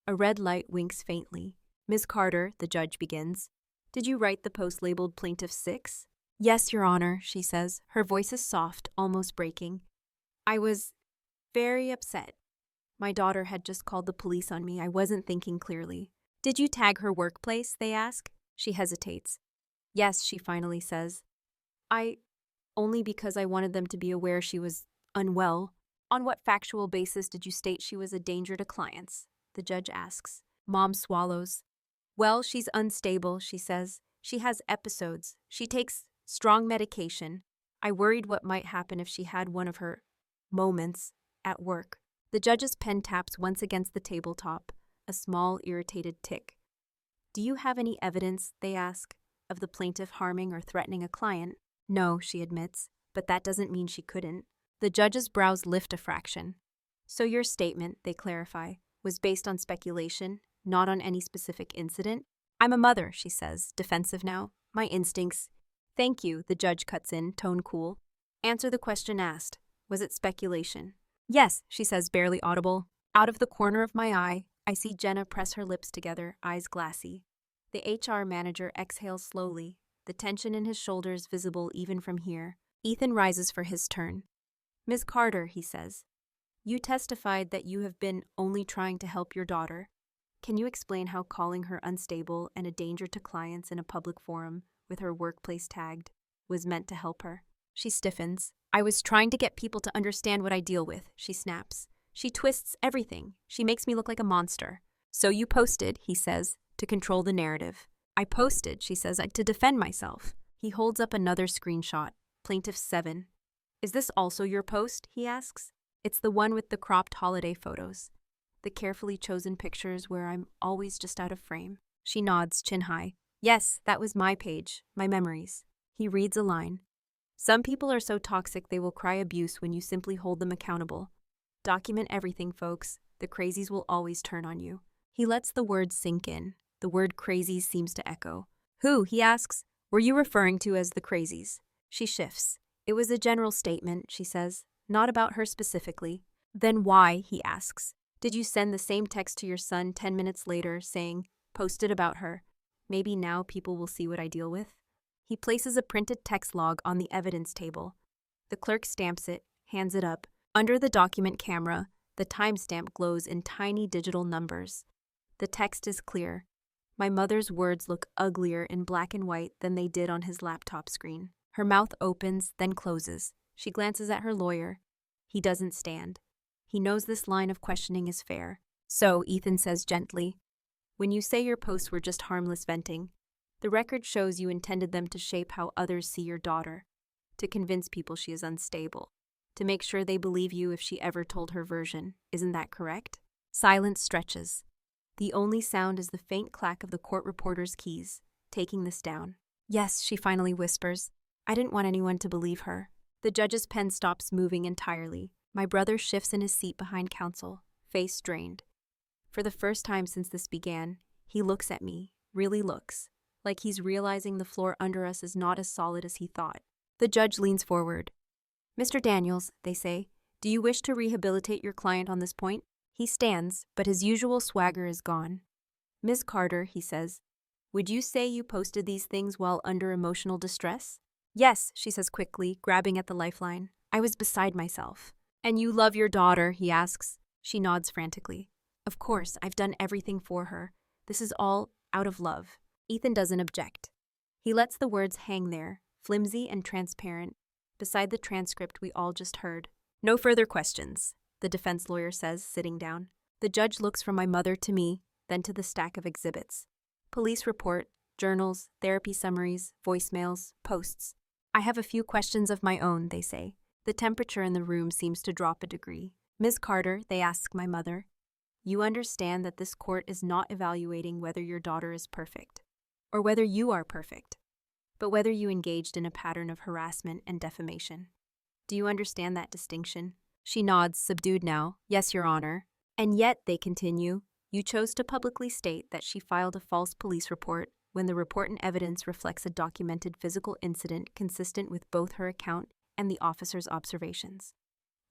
S1: A red light winks faintly. Ms. Carter, the judge begins. Did you write the post labeled Plaintiff 6? Yes, Your Honor, she says. Her voice is soft, almost breaking. I was very upset. My daughter had just called the police on me. I wasn't thinking clearly. Did you tag her workplace, they ask? She hesitates. Yes, she finally says. Only because I wanted them to be aware she was unwell. On what factual basis did you state she was a danger to clients? The judge asks. Mom swallows. Well, she's unstable, she says. She has episodes. She takes strong medication. I worried what might happen if she had one of her moments at work. The judge's pen taps once against the tabletop, a small, irritated tick. Do you have any evidence, they ask, of the plaintiff harming or threatening a client? No, she admits, but that doesn't mean she couldn't. The judge's brows lift a fraction. So your statement, they clarify, was based on speculation, not on any specific incident? I'm a mother, she says, defensive now. My instincts. Thank you, the judge cuts in, tone cool. Answer the question asked. Was it speculation? Yes, she says, barely audible. Out of the corner of my eye, I see Jenna press her lips together, eyes glassy. The HR manager exhales slowly, the tension in his shoulders visible even from here. Ethan rises for his turn. Ms. Carter, he says, you testified that you have been only trying to help your daughter. Can you explain how calling her unstable and a danger to clients in a public forum, with her workplace tagged, was meant to help her? She stiffens. I was trying to get people to understand what I deal with, she snaps. She twists everything. She makes me look like a monster. So you posted, he says, to control the narrative. I posted, she says, to defend myself. He holds up another screenshot. Plaintiff 7. Is this also your post, he asks. It's the one with the cropped holiday photos. The carefully chosen pictures where I'm always just out of frame. She nods, chin high. Yes, that was my page, my memories. He reads a line. Some people are so toxic they will cry abuse when you simply hold them accountable. Document everything, folks. The crazies will always turn on you. He lets the word sink in. The word crazies seems to echo. Who, he asks, were you referring to as the crazies? She shifts. It was a general statement, she says, not about her specifically. Then why, he asks, did you send the same text to your son 10 minutes later saying, posted about her? Maybe now people will see what I deal with? He places a printed text log on the evidence table. The clerk stamps it, hands it up. Under the document camera, the timestamp glows in tiny digital numbers. The text is clear. My mother's words look uglier in black and white than they did on his laptop screen. Her mouth opens, then closes. She glances at her lawyer. He doesn't stand. He knows this line of questioning is fair. So, Ethan says gently, when you say your posts were just harmless venting, The record shows you intended them to shape how others see your daughter, to convince people she is unstable, to make sure they believe you if she ever told her version. Isn't that correct? Silence stretches. The only sound is the faint clack of the court reporter's keys, taking this down. Yes, she finally whispers. I didn't want anyone to believe her. The judge's pen stops moving entirely. My brother shifts in his seat behind counsel, face drained. For the first time since this began, he looks at me, really looks, like he's realizing the floor under us is not as solid as he thought. The judge leans forward. Mr. Daniels, they say, do you wish to rehabilitate your client on this point? He stands, but his usual swagger is gone. Ms. Carter, he says, would you say you posted these things while under emotional distress? Yes, she says quickly, grabbing at the lifeline. I was beside myself. And you love your daughter, he asks. She nods frantically. Of course, I've done everything for her. This is all out of love. Ethan doesn't object. He lets the words hang there, flimsy and transparent, beside the transcript we all just heard. No further questions, the defense lawyer says, sitting down. The judge looks from my mother to me, then to the stack of exhibits. Police report, journals, therapy summaries, voicemails, posts. I have a few questions of my own, they say. The temperature in the room seems to drop a degree. Ms. Carter, they ask my mother, you understand that this court is not evaluating whether your daughter is perfect, or whether you are perfect, but whether you engaged in a pattern of harassment and defamation. Do you understand that distinction? She nods, subdued now. Yes, Your Honor. And yet, they continue, you chose to publicly state that she filed a false police report when the report and evidence reflects a documented physical incident consistent with both her account and the officer's observations.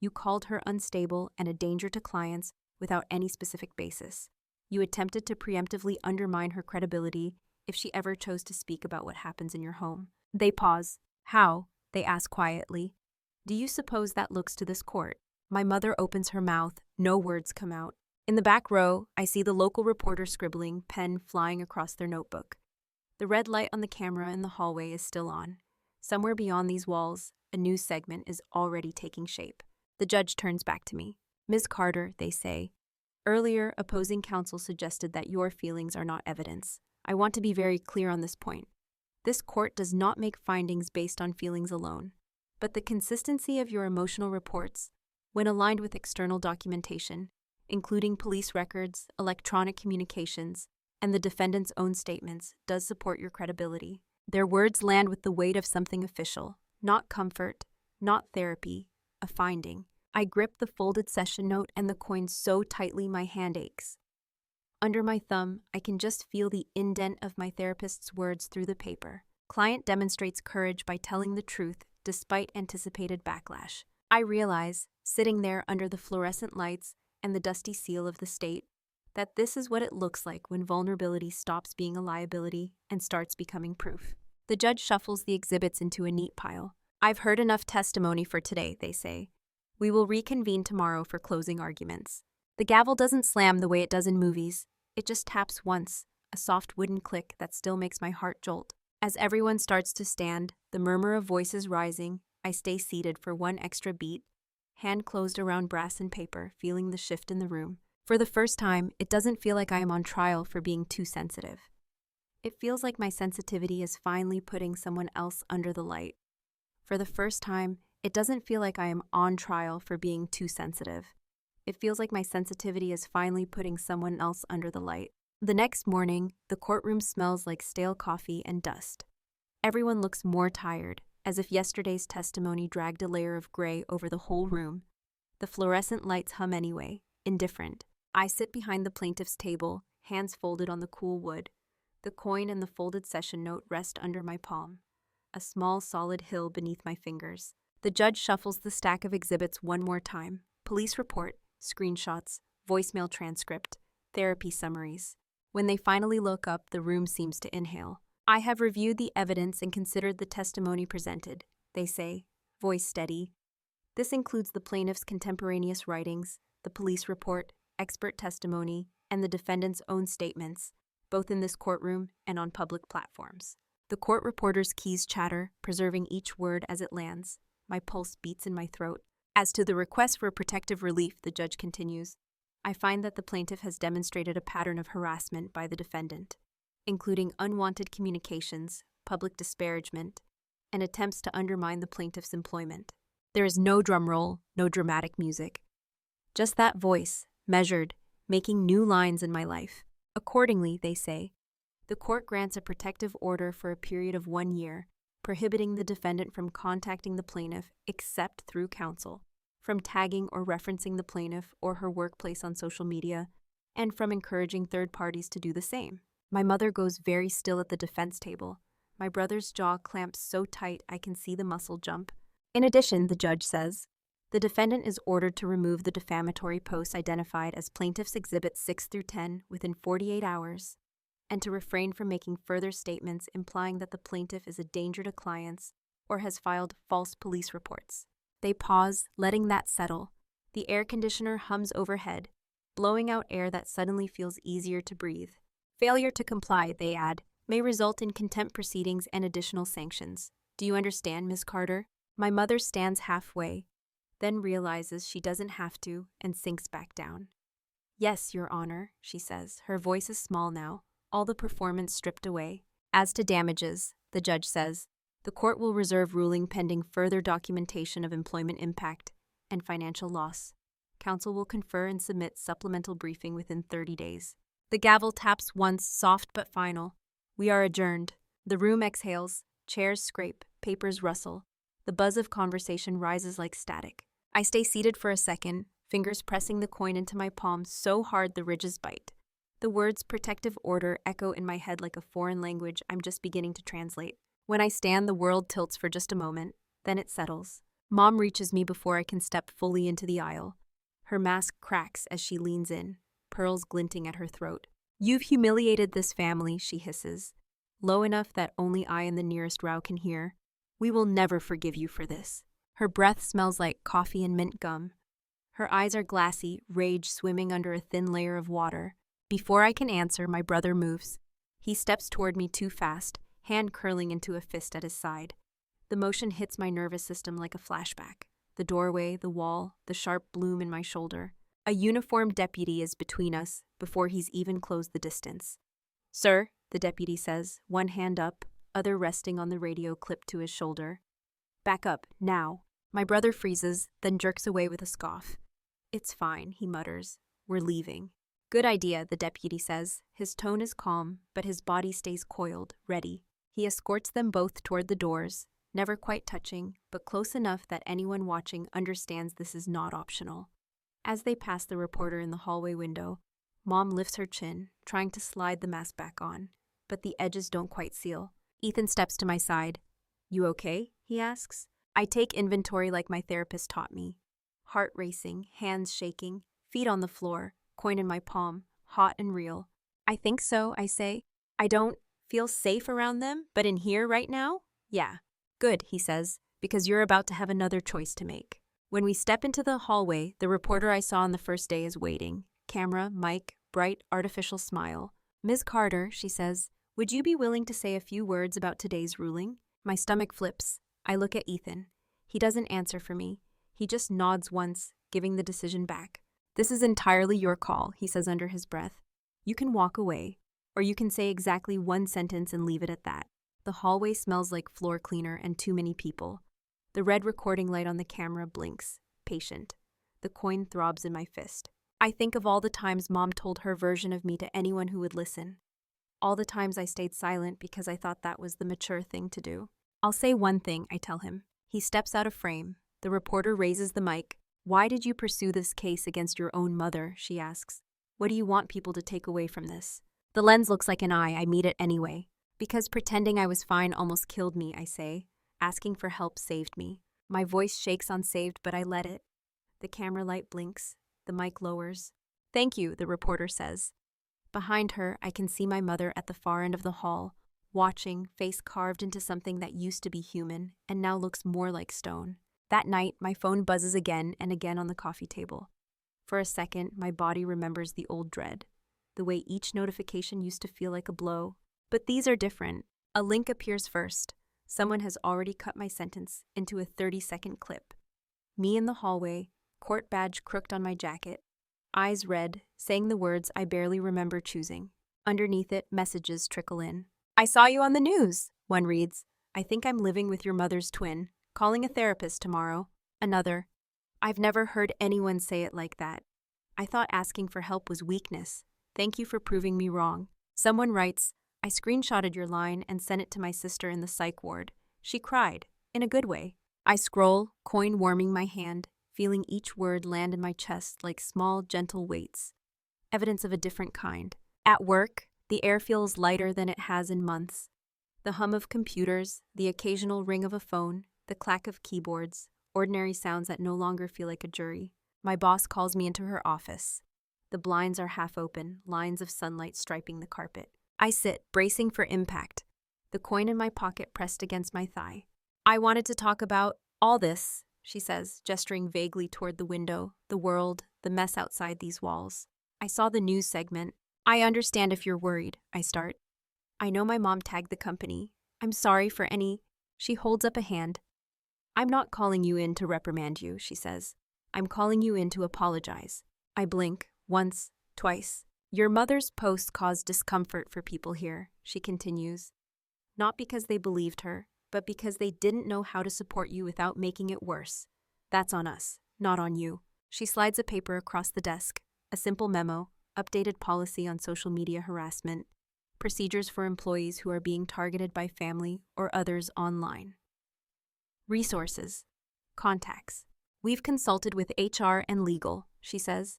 S1: You called her unstable and a danger to clients without any specific basis. You attempted to preemptively undermine her credibility if she ever chose to speak about what happens in your home. They pause. How? They ask quietly. Do you suppose that looks to this court? My mother opens her mouth. No words come out. In the back row, I see the local reporter scribbling, pen flying across their notebook. The red light on the camera in the hallway is still on. Somewhere beyond these walls, a news segment is already taking shape. The judge turns back to me. Ms. Carter, they say, earlier opposing counsel suggested that your feelings are not evidence. I want to be very clear on this point. This court does not make findings based on feelings alone, but the consistency of your emotional reports, when aligned with external documentation, including police records, electronic communications, and the defendant's own statements, does support your credibility. Their words land with the weight of something official, not comfort, not therapy, a finding. I grip the folded session note and the coin so tightly my hand aches. Under my thumb, I can just feel the indent of my therapist's words through the paper. Client demonstrates courage by telling the truth despite anticipated backlash. I realize, sitting there under the fluorescent lights and the dusty seal of the state, that this is what it looks like when vulnerability stops being a liability and starts becoming proof. The judge shuffles the exhibits into a neat pile. I've heard enough testimony for today, they say. We will reconvene tomorrow for closing arguments. The gavel doesn't slam the way it does in movies. It just taps once, a soft wooden click that still makes my heart jolt. As everyone starts to stand, the murmur of voices rising, I stay seated for one extra beat, hand closed around brass and paper, feeling the shift in the room. For the first time, it doesn't feel like I am on trial for being too sensitive. It feels like my sensitivity is finally putting someone else under the light. For the first time, it doesn't feel like I am on trial for being too sensitive. It feels like my sensitivity is finally putting someone else under the light. The next morning, the courtroom smells like stale coffee and dust. Everyone looks more tired, as if yesterday's testimony dragged a layer of gray over the whole room. The fluorescent lights hum anyway, indifferent. I sit behind the plaintiff's table, hands folded on the cool wood. The coin and the folded session note rest under my palm, a small solid hill beneath my fingers. The judge shuffles the stack of exhibits one more time. Police report, screenshots, voicemail transcript, therapy summaries. When they finally look up, the room seems to inhale. I have reviewed the evidence and considered the testimony presented, they say, voice steady. This includes the plaintiff's contemporaneous writings, the police report, expert testimony, and the defendant's own statements, both in this courtroom and on public platforms. The court reporter's keys chatter, preserving each word as it lands. My pulse beats in my throat. As to the request for protective relief, the judge continues, I find that the plaintiff has demonstrated a pattern of harassment by the defendant. including unwanted communications, public disparagement, and attempts to undermine the plaintiff's employment. There is no drum roll, no dramatic music. Just that voice, measured, making new lines in my life. Accordingly, they say, the court grants a protective order for a period of 1 year, prohibiting the defendant from contacting the plaintiff except through counsel, from tagging or referencing the plaintiff or her workplace on social media, and from encouraging third parties to do the same. My mother goes very still at the defense table. My brother's jaw clamps so tight I can see the muscle jump. In addition, the judge says, the defendant is ordered to remove the defamatory posts identified as Plaintiff's Exhibits 6 through 10 within 48 hours, and to refrain from making further statements implying that the plaintiff is a danger to clients or has filed false police reports. They pause, letting that settle. The air conditioner hums overhead, blowing out air that suddenly feels easier to breathe. Failure to comply, they add, may result in contempt proceedings and additional sanctions. Do you understand, Ms. Carter? My mother stands halfway, then realizes she doesn't have to and sinks back down. Yes, Your Honor, she says. Her voice is small now, all the performance stripped away. As to damages, the judge says, the court will reserve ruling pending further documentation of employment impact and financial loss. Counsel will confer and submit supplemental briefing within 30 days. The gavel taps once, soft but final. We are adjourned. The room exhales, chairs scrape, papers rustle. The buzz of conversation rises like static. I stay seated for a second, fingers pressing the coin into my palm so hard the ridges bite. The words protective order echo in my head like a foreign language I'm just beginning to translate. When I stand, the world tilts for just a moment, then it settles. Mom reaches me before I can step fully into the aisle. Her mask cracks as she leans in, pearls glinting at her throat. You've humiliated this family, she hisses, low enough that only I and the nearest row can hear. We will never forgive you for this. Her breath smells like coffee and mint gum. Her eyes are glassy, rage swimming under a thin layer of water. Before I can answer, my brother moves. He steps toward me too fast, hand curling into a fist at his side. The motion hits my nervous system like a flashback. The doorway, the wall, the sharp bloom in my shoulder. A uniformed deputy is between us before he's even closed the distance. Sir, the deputy says, one hand up, other resting on the radio clipped to his shoulder. Back up, now. My brother freezes, then jerks away with a scoff. It's fine, he mutters. We're leaving. Good idea, the deputy says. His tone is calm, but his body stays coiled, ready. He escorts them both toward the doors, never quite touching, but close enough that anyone watching understands this is not optional. As they pass the reporter in the hallway window, Mom lifts her chin, trying to slide the mask back on, but the edges don't quite seal. Ethan steps to my side. You okay? He asks. I take inventory like my therapist taught me. Heart racing, hands shaking, feet on the floor, coin in my palm, hot and real. I think so, I say. I don't feel safe around them, but in here right now? Yeah. Good, he says, because you're about to have another choice to make. When we step into the hallway, the reporter I saw on the first day is waiting. Camera, mic, bright, artificial smile. Ms. Carter, she says, would you be willing to say a few words about today's ruling? My stomach flips. I look at Ethan. He doesn't answer for me. He just nods once, giving the decision back. This is entirely your call, he says under his breath. You can walk away, or you can say exactly one sentence and leave it at that. The hallway smells like floor cleaner and too many people. The red recording light on the camera blinks, patient. The coin throbs in my fist. I think of all the times Mom told her version of me to anyone who would listen. All the times I stayed silent because I thought that was the mature thing to do. I'll say one thing, I tell him. He steps out of frame. The reporter raises the mic. Why did you pursue this case against your own mother, she asks. What do you want people to take away from this? The lens looks like an eye. I meet it anyway. Because pretending I was fine almost killed me, I say. Asking for help saved me. My voice shakes on saved, but I let it. The camera light blinks. The mic lowers. Thank you, the reporter says. Behind her, I can see my mother at the far end of the hall, watching, face carved into something that used to be human and now looks more like stone. That night, my phone buzzes again and again on the coffee table. For a second, my body remembers the old dread, the way each notification used to feel like a blow. But these are different. A link appears first. Someone has already cut my sentence into a 30-second clip. Me in the hallway, court badge crooked on my jacket, eyes red, saying the words I barely remember choosing. Underneath it, messages trickle in. I saw you on the news, one reads. I think I'm living with your mother's twin. Calling a therapist tomorrow. Another. I've never heard anyone say it like that. I thought asking for help was weakness. Thank you for proving me wrong. Someone writes, I screenshotted your line and sent it to my sister in the psych ward. She cried, in a good way. I scroll, coin warming my hand, feeling each word land in my chest like small, gentle weights. Evidence of a different kind. At work, the air feels lighter than it has in months. The hum of computers, the occasional ring of a phone, the clack of keyboards, ordinary sounds that no longer feel like a jury. My boss calls me into her office. The blinds are half open, lines of sunlight striping the carpet. I sit, bracing for impact, the coin in my pocket pressed against my thigh. I wanted to talk about all this, she says, gesturing vaguely toward the window, the world, the mess outside these walls. I saw the news segment. I understand if you're worried, I start. I know my mom tagged the company. I'm sorry for any... She holds up a hand. I'm not calling you in to reprimand you, she says. I'm calling you in to apologize. I blink, once, twice. Your mother's post caused discomfort for people here, she continues. Not because they believed her, but because they didn't know how to support you without making it worse. That's on us, not on you. She slides a paper across the desk, a simple memo, updated policy on social media harassment, procedures for employees who are being targeted by family or others online. Resources. Contacts. We've consulted with HR and legal, she says.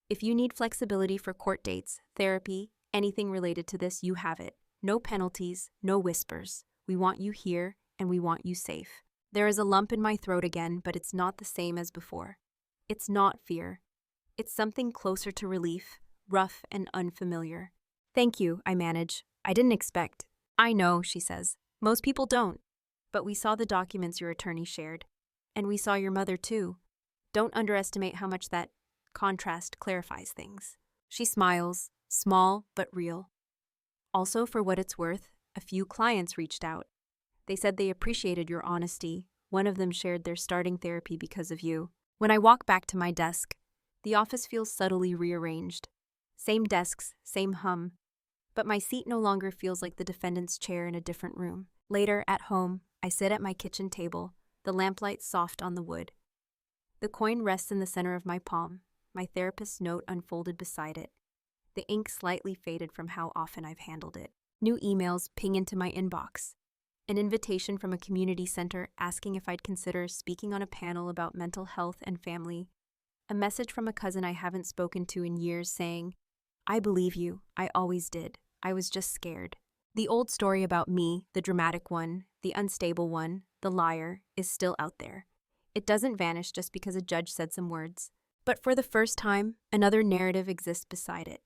S1: If you need flexibility for court dates, therapy, anything related to this, you have it. No penalties, no whispers. We want you here, and we want you safe. There is a lump in my throat again, but it's not the same as before. It's not fear. It's something closer to relief, rough and unfamiliar. Thank you, I manage. I didn't expect. I know, she says. Most people don't. But we saw the documents your attorney shared. And we saw your mother too. Don't underestimate how much that contrast clarifies things. She smiles, small but real. Also, for what it's worth, a few clients reached out. They said they appreciated your honesty. One of them shared their starting therapy because of you. When I walk back to my desk, the office feels subtly rearranged. Same desks, same hum. But my seat no longer feels like the defendant's chair in a different room. Later, at home, I sit at my kitchen table, the lamplight soft on the wood. The coin rests in the center of my palm, my therapist's note unfolded beside it. The ink slightly faded from how often I've handled it. New emails ping into my inbox. An invitation from a community center asking if I'd consider speaking on a panel about mental health and family. A message from a cousin I haven't spoken to in years saying, I believe you, I always did. I was just scared. The old story about me, the dramatic one, the unstable one, the liar, is still out there. It doesn't vanish just because a judge said some words. But for the first time, another narrative exists beside it.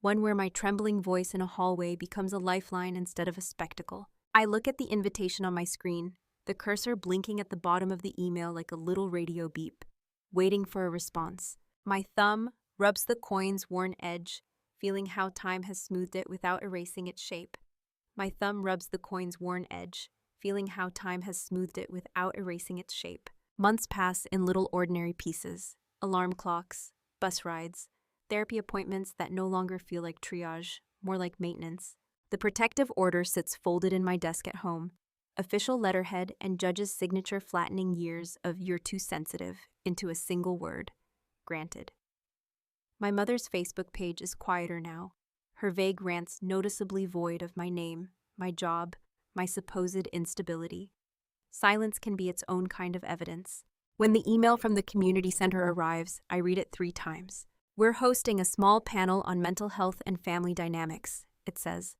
S1: One where my trembling voice in a hallway becomes a lifeline instead of a spectacle. I look at the invitation on my screen, the cursor blinking at the bottom of the email like a little radio beep, waiting for a response. My thumb rubs the coin's worn edge, feeling how time has smoothed it without erasing its shape. My thumb rubs the coin's worn edge, feeling how time has smoothed it without erasing its shape. Months pass in little ordinary pieces. Alarm clocks, bus rides, therapy appointments that no longer feel like triage, more like maintenance. The protective order sits folded in my desk at home, official letterhead and judge's signature flattening years of "you're too sensitive" into a single word, granted. My mother's Facebook page is quieter now, her vague rants noticeably void of my name, my job, my supposed instability. Silence can be its own kind of evidence. When the email from the community center arrives, I read it 3 times. We're hosting a small panel on mental health and family dynamics, it says.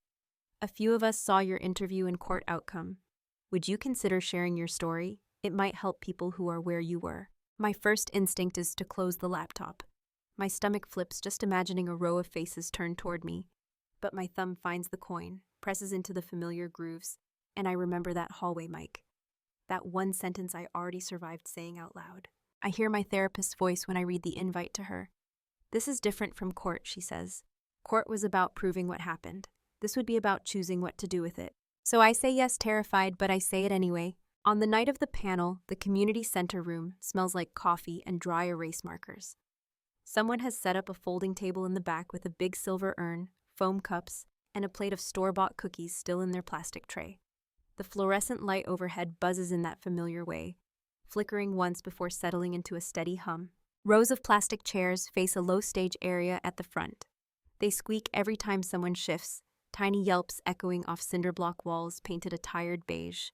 S1: A few of us saw your interview and court outcome. Would you consider sharing your story? It might help people who are where you were. My first instinct is to close the laptop. My stomach flips just imagining a row of faces turned toward me. But my thumb finds the coin, presses into the familiar grooves, and I remember that hallway mic. That one sentence I already survived saying out loud. I hear my therapist's voice when I read the invite to her. This is different from court, she says. Court was about proving what happened. This would be about choosing what to do with it. So I say yes, terrified, but I say it anyway. On the night of the panel, the community center room smells like coffee and dry erase markers. Someone has set up a folding table in the back with a big silver urn, foam cups, and a plate of store-bought cookies still in their plastic tray. The fluorescent light overhead buzzes in that familiar way, flickering once before settling into a steady hum. Rows of plastic chairs face a low-stage area at the front. They squeak every time someone shifts, tiny yelps echoing off cinder block walls painted a tired beige.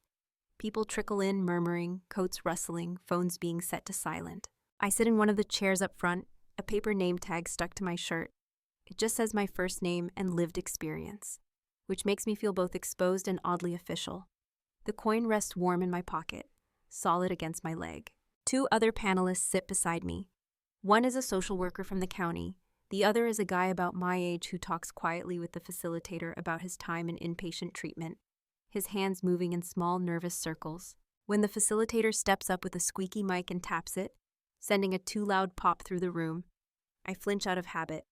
S1: People trickle in, murmuring, coats rustling, phones being set to silent. I sit in one of the chairs up front, a paper name tag stuck to my shirt. It just says my first name and lived experience, which makes me feel both exposed and oddly official. The coin rests warm in my pocket, solid against my leg. Two other panelists sit beside me. One is a social worker from the county. The other is a guy about my age who talks quietly with the facilitator about his time in inpatient treatment, his hands moving in small, nervous circles. When the facilitator steps up with a squeaky mic and taps it, sending a too loud pop through the room, I flinch out of habit.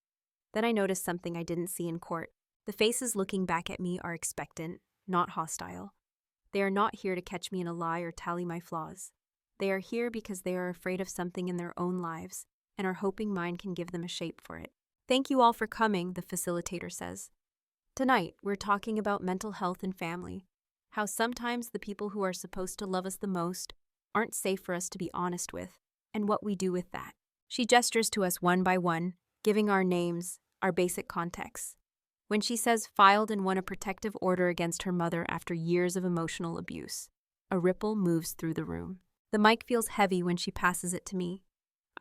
S1: Then I notice something I didn't see in court. The faces looking back at me are expectant, not hostile. They are not here to catch me in a lie or tally my flaws. They are here because they are afraid of something in their own lives and are hoping mine can give them a shape for it. Thank you all for coming, the facilitator says. Tonight, we're talking about mental health and family, how sometimes the people who are supposed to love us the most aren't safe for us to be honest with, and what we do with that. She gestures to us one by one, giving our names, our basic contexts. When she says filed and won a protective order against her mother after years of emotional abuse, a ripple moves through the room. The mic feels heavy when she passes it to me.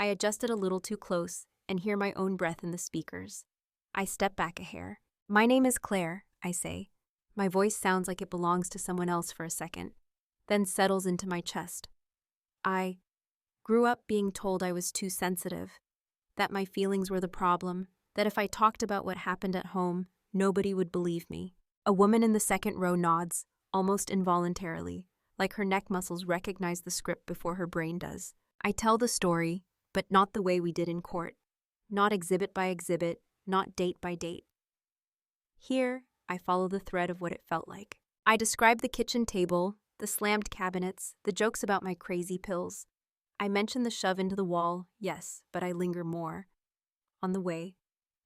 S1: I adjust it a little too close and hear my own breath in the speakers. I step back a hair. My name is Claire, I say. My voice sounds like it belongs to someone else for a second, then settles into my chest. I grew up being told I was too sensitive, that my feelings were the problem, that if I talked about what happened at home, nobody would believe me. A woman in the second row nods, almost involuntarily, like her neck muscles recognize the script before her brain does. I tell the story, but not the way we did in court. Not exhibit by exhibit, not date by date. Here, I follow the thread of what it felt like. I describe the kitchen table, the slammed cabinets, the jokes about my crazy pills. I mention the shove into the wall, yes, but I linger more. On the way,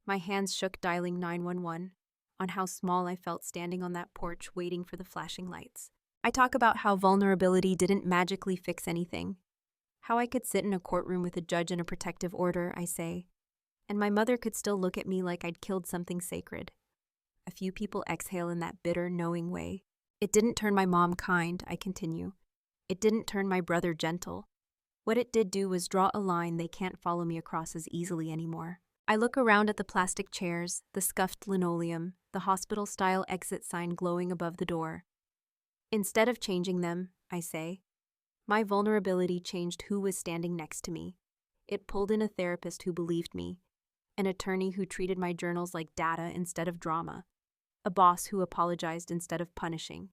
S1: my hands shook dialing 911, on how small I felt standing on that porch waiting for the flashing lights. I talk about how vulnerability didn't magically fix anything. How I could sit in a courtroom with a judge and a protective order, I say, and my mother could still look at me like I'd killed something sacred. A few people exhale in that bitter, knowing way. It didn't turn my mom kind, I continue. It didn't turn my brother gentle. What it did do was draw a line they can't follow me across as easily anymore. I look around at the plastic chairs, the scuffed linoleum, the hospital-style exit sign glowing above the door. Instead of changing them, I say, my vulnerability changed who was standing next to me. It pulled in a therapist who believed me, an attorney who treated my journals like data instead of drama, a boss who apologized instead of punishing,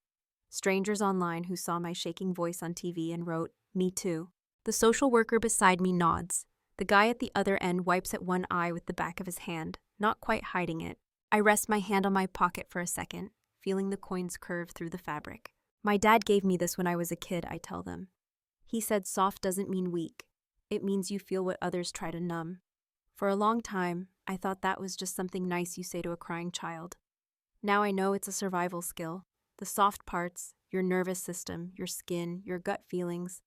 S1: strangers online who saw my shaking voice on TV and wrote, "Me too." The social worker beside me nods. The guy at the other end wipes at one eye with the back of his hand, not quite hiding it. I rest my hand on my pocket for a second, feeling the coins curve through the fabric. My dad gave me this when I was a kid, I tell them. He said soft doesn't mean weak. It means you feel what others try to numb. For a long time, I thought that was just something nice you say to a crying child. Now I know it's a survival skill. The soft parts, your nervous system, your skin, your gut feelings,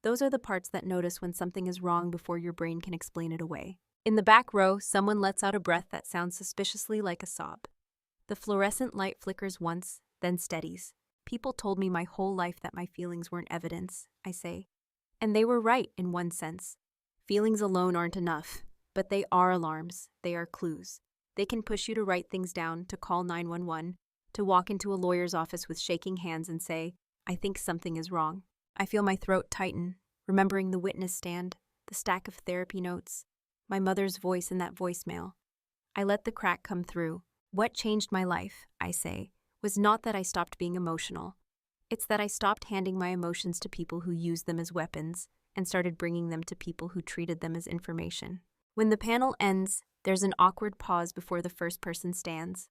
S1: those are the parts that notice when something is wrong before your brain can explain it away. In the back row, someone lets out a breath that sounds suspiciously like a sob. The fluorescent light flickers once, then steadies. People told me my whole life that my feelings weren't evidence, I say. And they were right in one sense. Feelings alone aren't enough, but they are alarms, they are clues. They can push you to write things down, to call 911, to walk into a lawyer's office with shaking hands and say, I think something is wrong. I feel my throat tighten, remembering the witness stand, the stack of therapy notes, my mother's voice in that voicemail. I let the crack come through. What changed my life, I say, was not that I stopped being emotional. It's that I stopped handing my emotions to people who used them as weapons and started bringing them to people who treated them as information. When the panel ends, there's an awkward pause before the first person stands.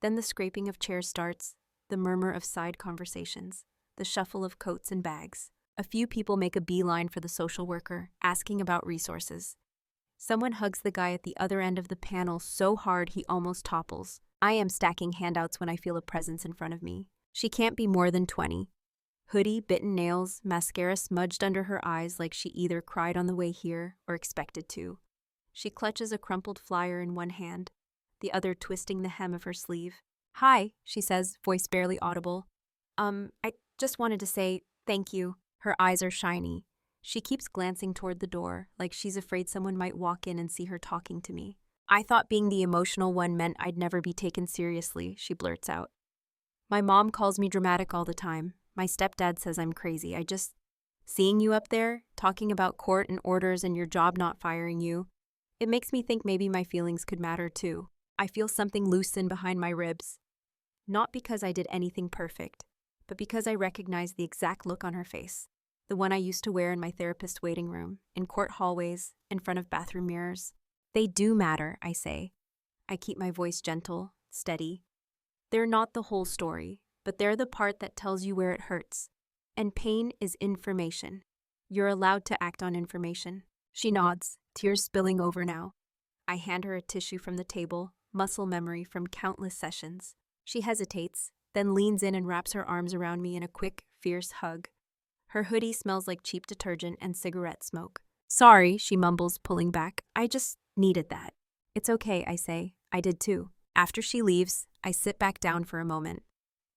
S1: Then the scraping of chairs starts, the murmur of side conversations, the shuffle of coats and bags. A few people make a beeline for the social worker, asking about resources. Someone hugs the guy at the other end of the panel so hard he almost topples. I am stacking handouts when I feel a presence in front of me. She can't be more than 20. Hoodie, bitten nails, mascara smudged under her eyes like she either cried on the way here or expected to. She clutches a crumpled flyer in one hand, the other twisting the hem of her sleeve. "Hi," she says, voice barely audible. I just wanted to say thank you." Her eyes are shiny. She keeps glancing toward the door, like she's afraid someone might walk in and see her talking to me. "I thought being the emotional one meant I'd never be taken seriously," she blurts out. "My mom calls me dramatic all the time. My stepdad says I'm crazy. Seeing you up there, talking about court and orders and your job not firing you, it makes me think maybe my feelings could matter too." I feel something loosen behind my ribs. Not because I did anything perfect, but because I recognize the exact look on her face, the one I used to wear in my therapist's waiting room, in court hallways, in front of bathroom mirrors. "They do matter," I say. I keep my voice gentle, steady. "They're not the whole story, but they're the part that tells you where it hurts. And pain is information. You're allowed to act on information." She nods, tears spilling over now. I hand her a tissue from the table, muscle memory from countless sessions. She hesitates, then leans in and wraps her arms around me in a quick, fierce hug. Her hoodie smells like cheap detergent and cigarette smoke. "Sorry," she mumbles, pulling back. "I just needed that." "It's okay," I say. I did too. After she leaves, I sit back down for a moment.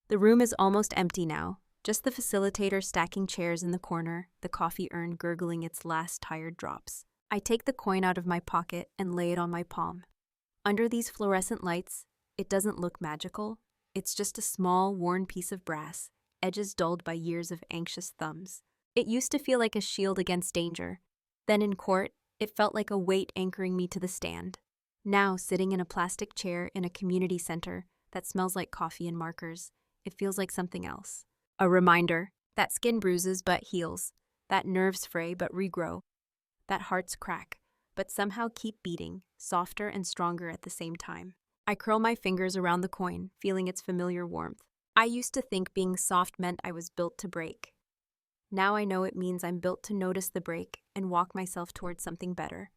S1: The room is almost empty now, just the facilitator stacking chairs in the corner, the coffee urn gurgling its last tired drops. I take the coin out of my pocket and lay it on my palm. Under these fluorescent lights, it doesn't look magical. It's just a small, worn piece of brass, edges dulled by years of anxious thumbs. It used to feel like a shield against danger. Then in court, it felt like a weight anchoring me to the stand. Now, sitting in a plastic chair in a community center that smells like coffee and markers, it feels like something else. A reminder that skin bruises but heals, that nerves fray but regrow, that hearts crack but somehow keep beating, softer and stronger at the same time. I curl my fingers around the coin, feeling its familiar warmth. I used to think being soft meant I was built to break. Now I know it means I'm built to notice the break and walk myself towards something better.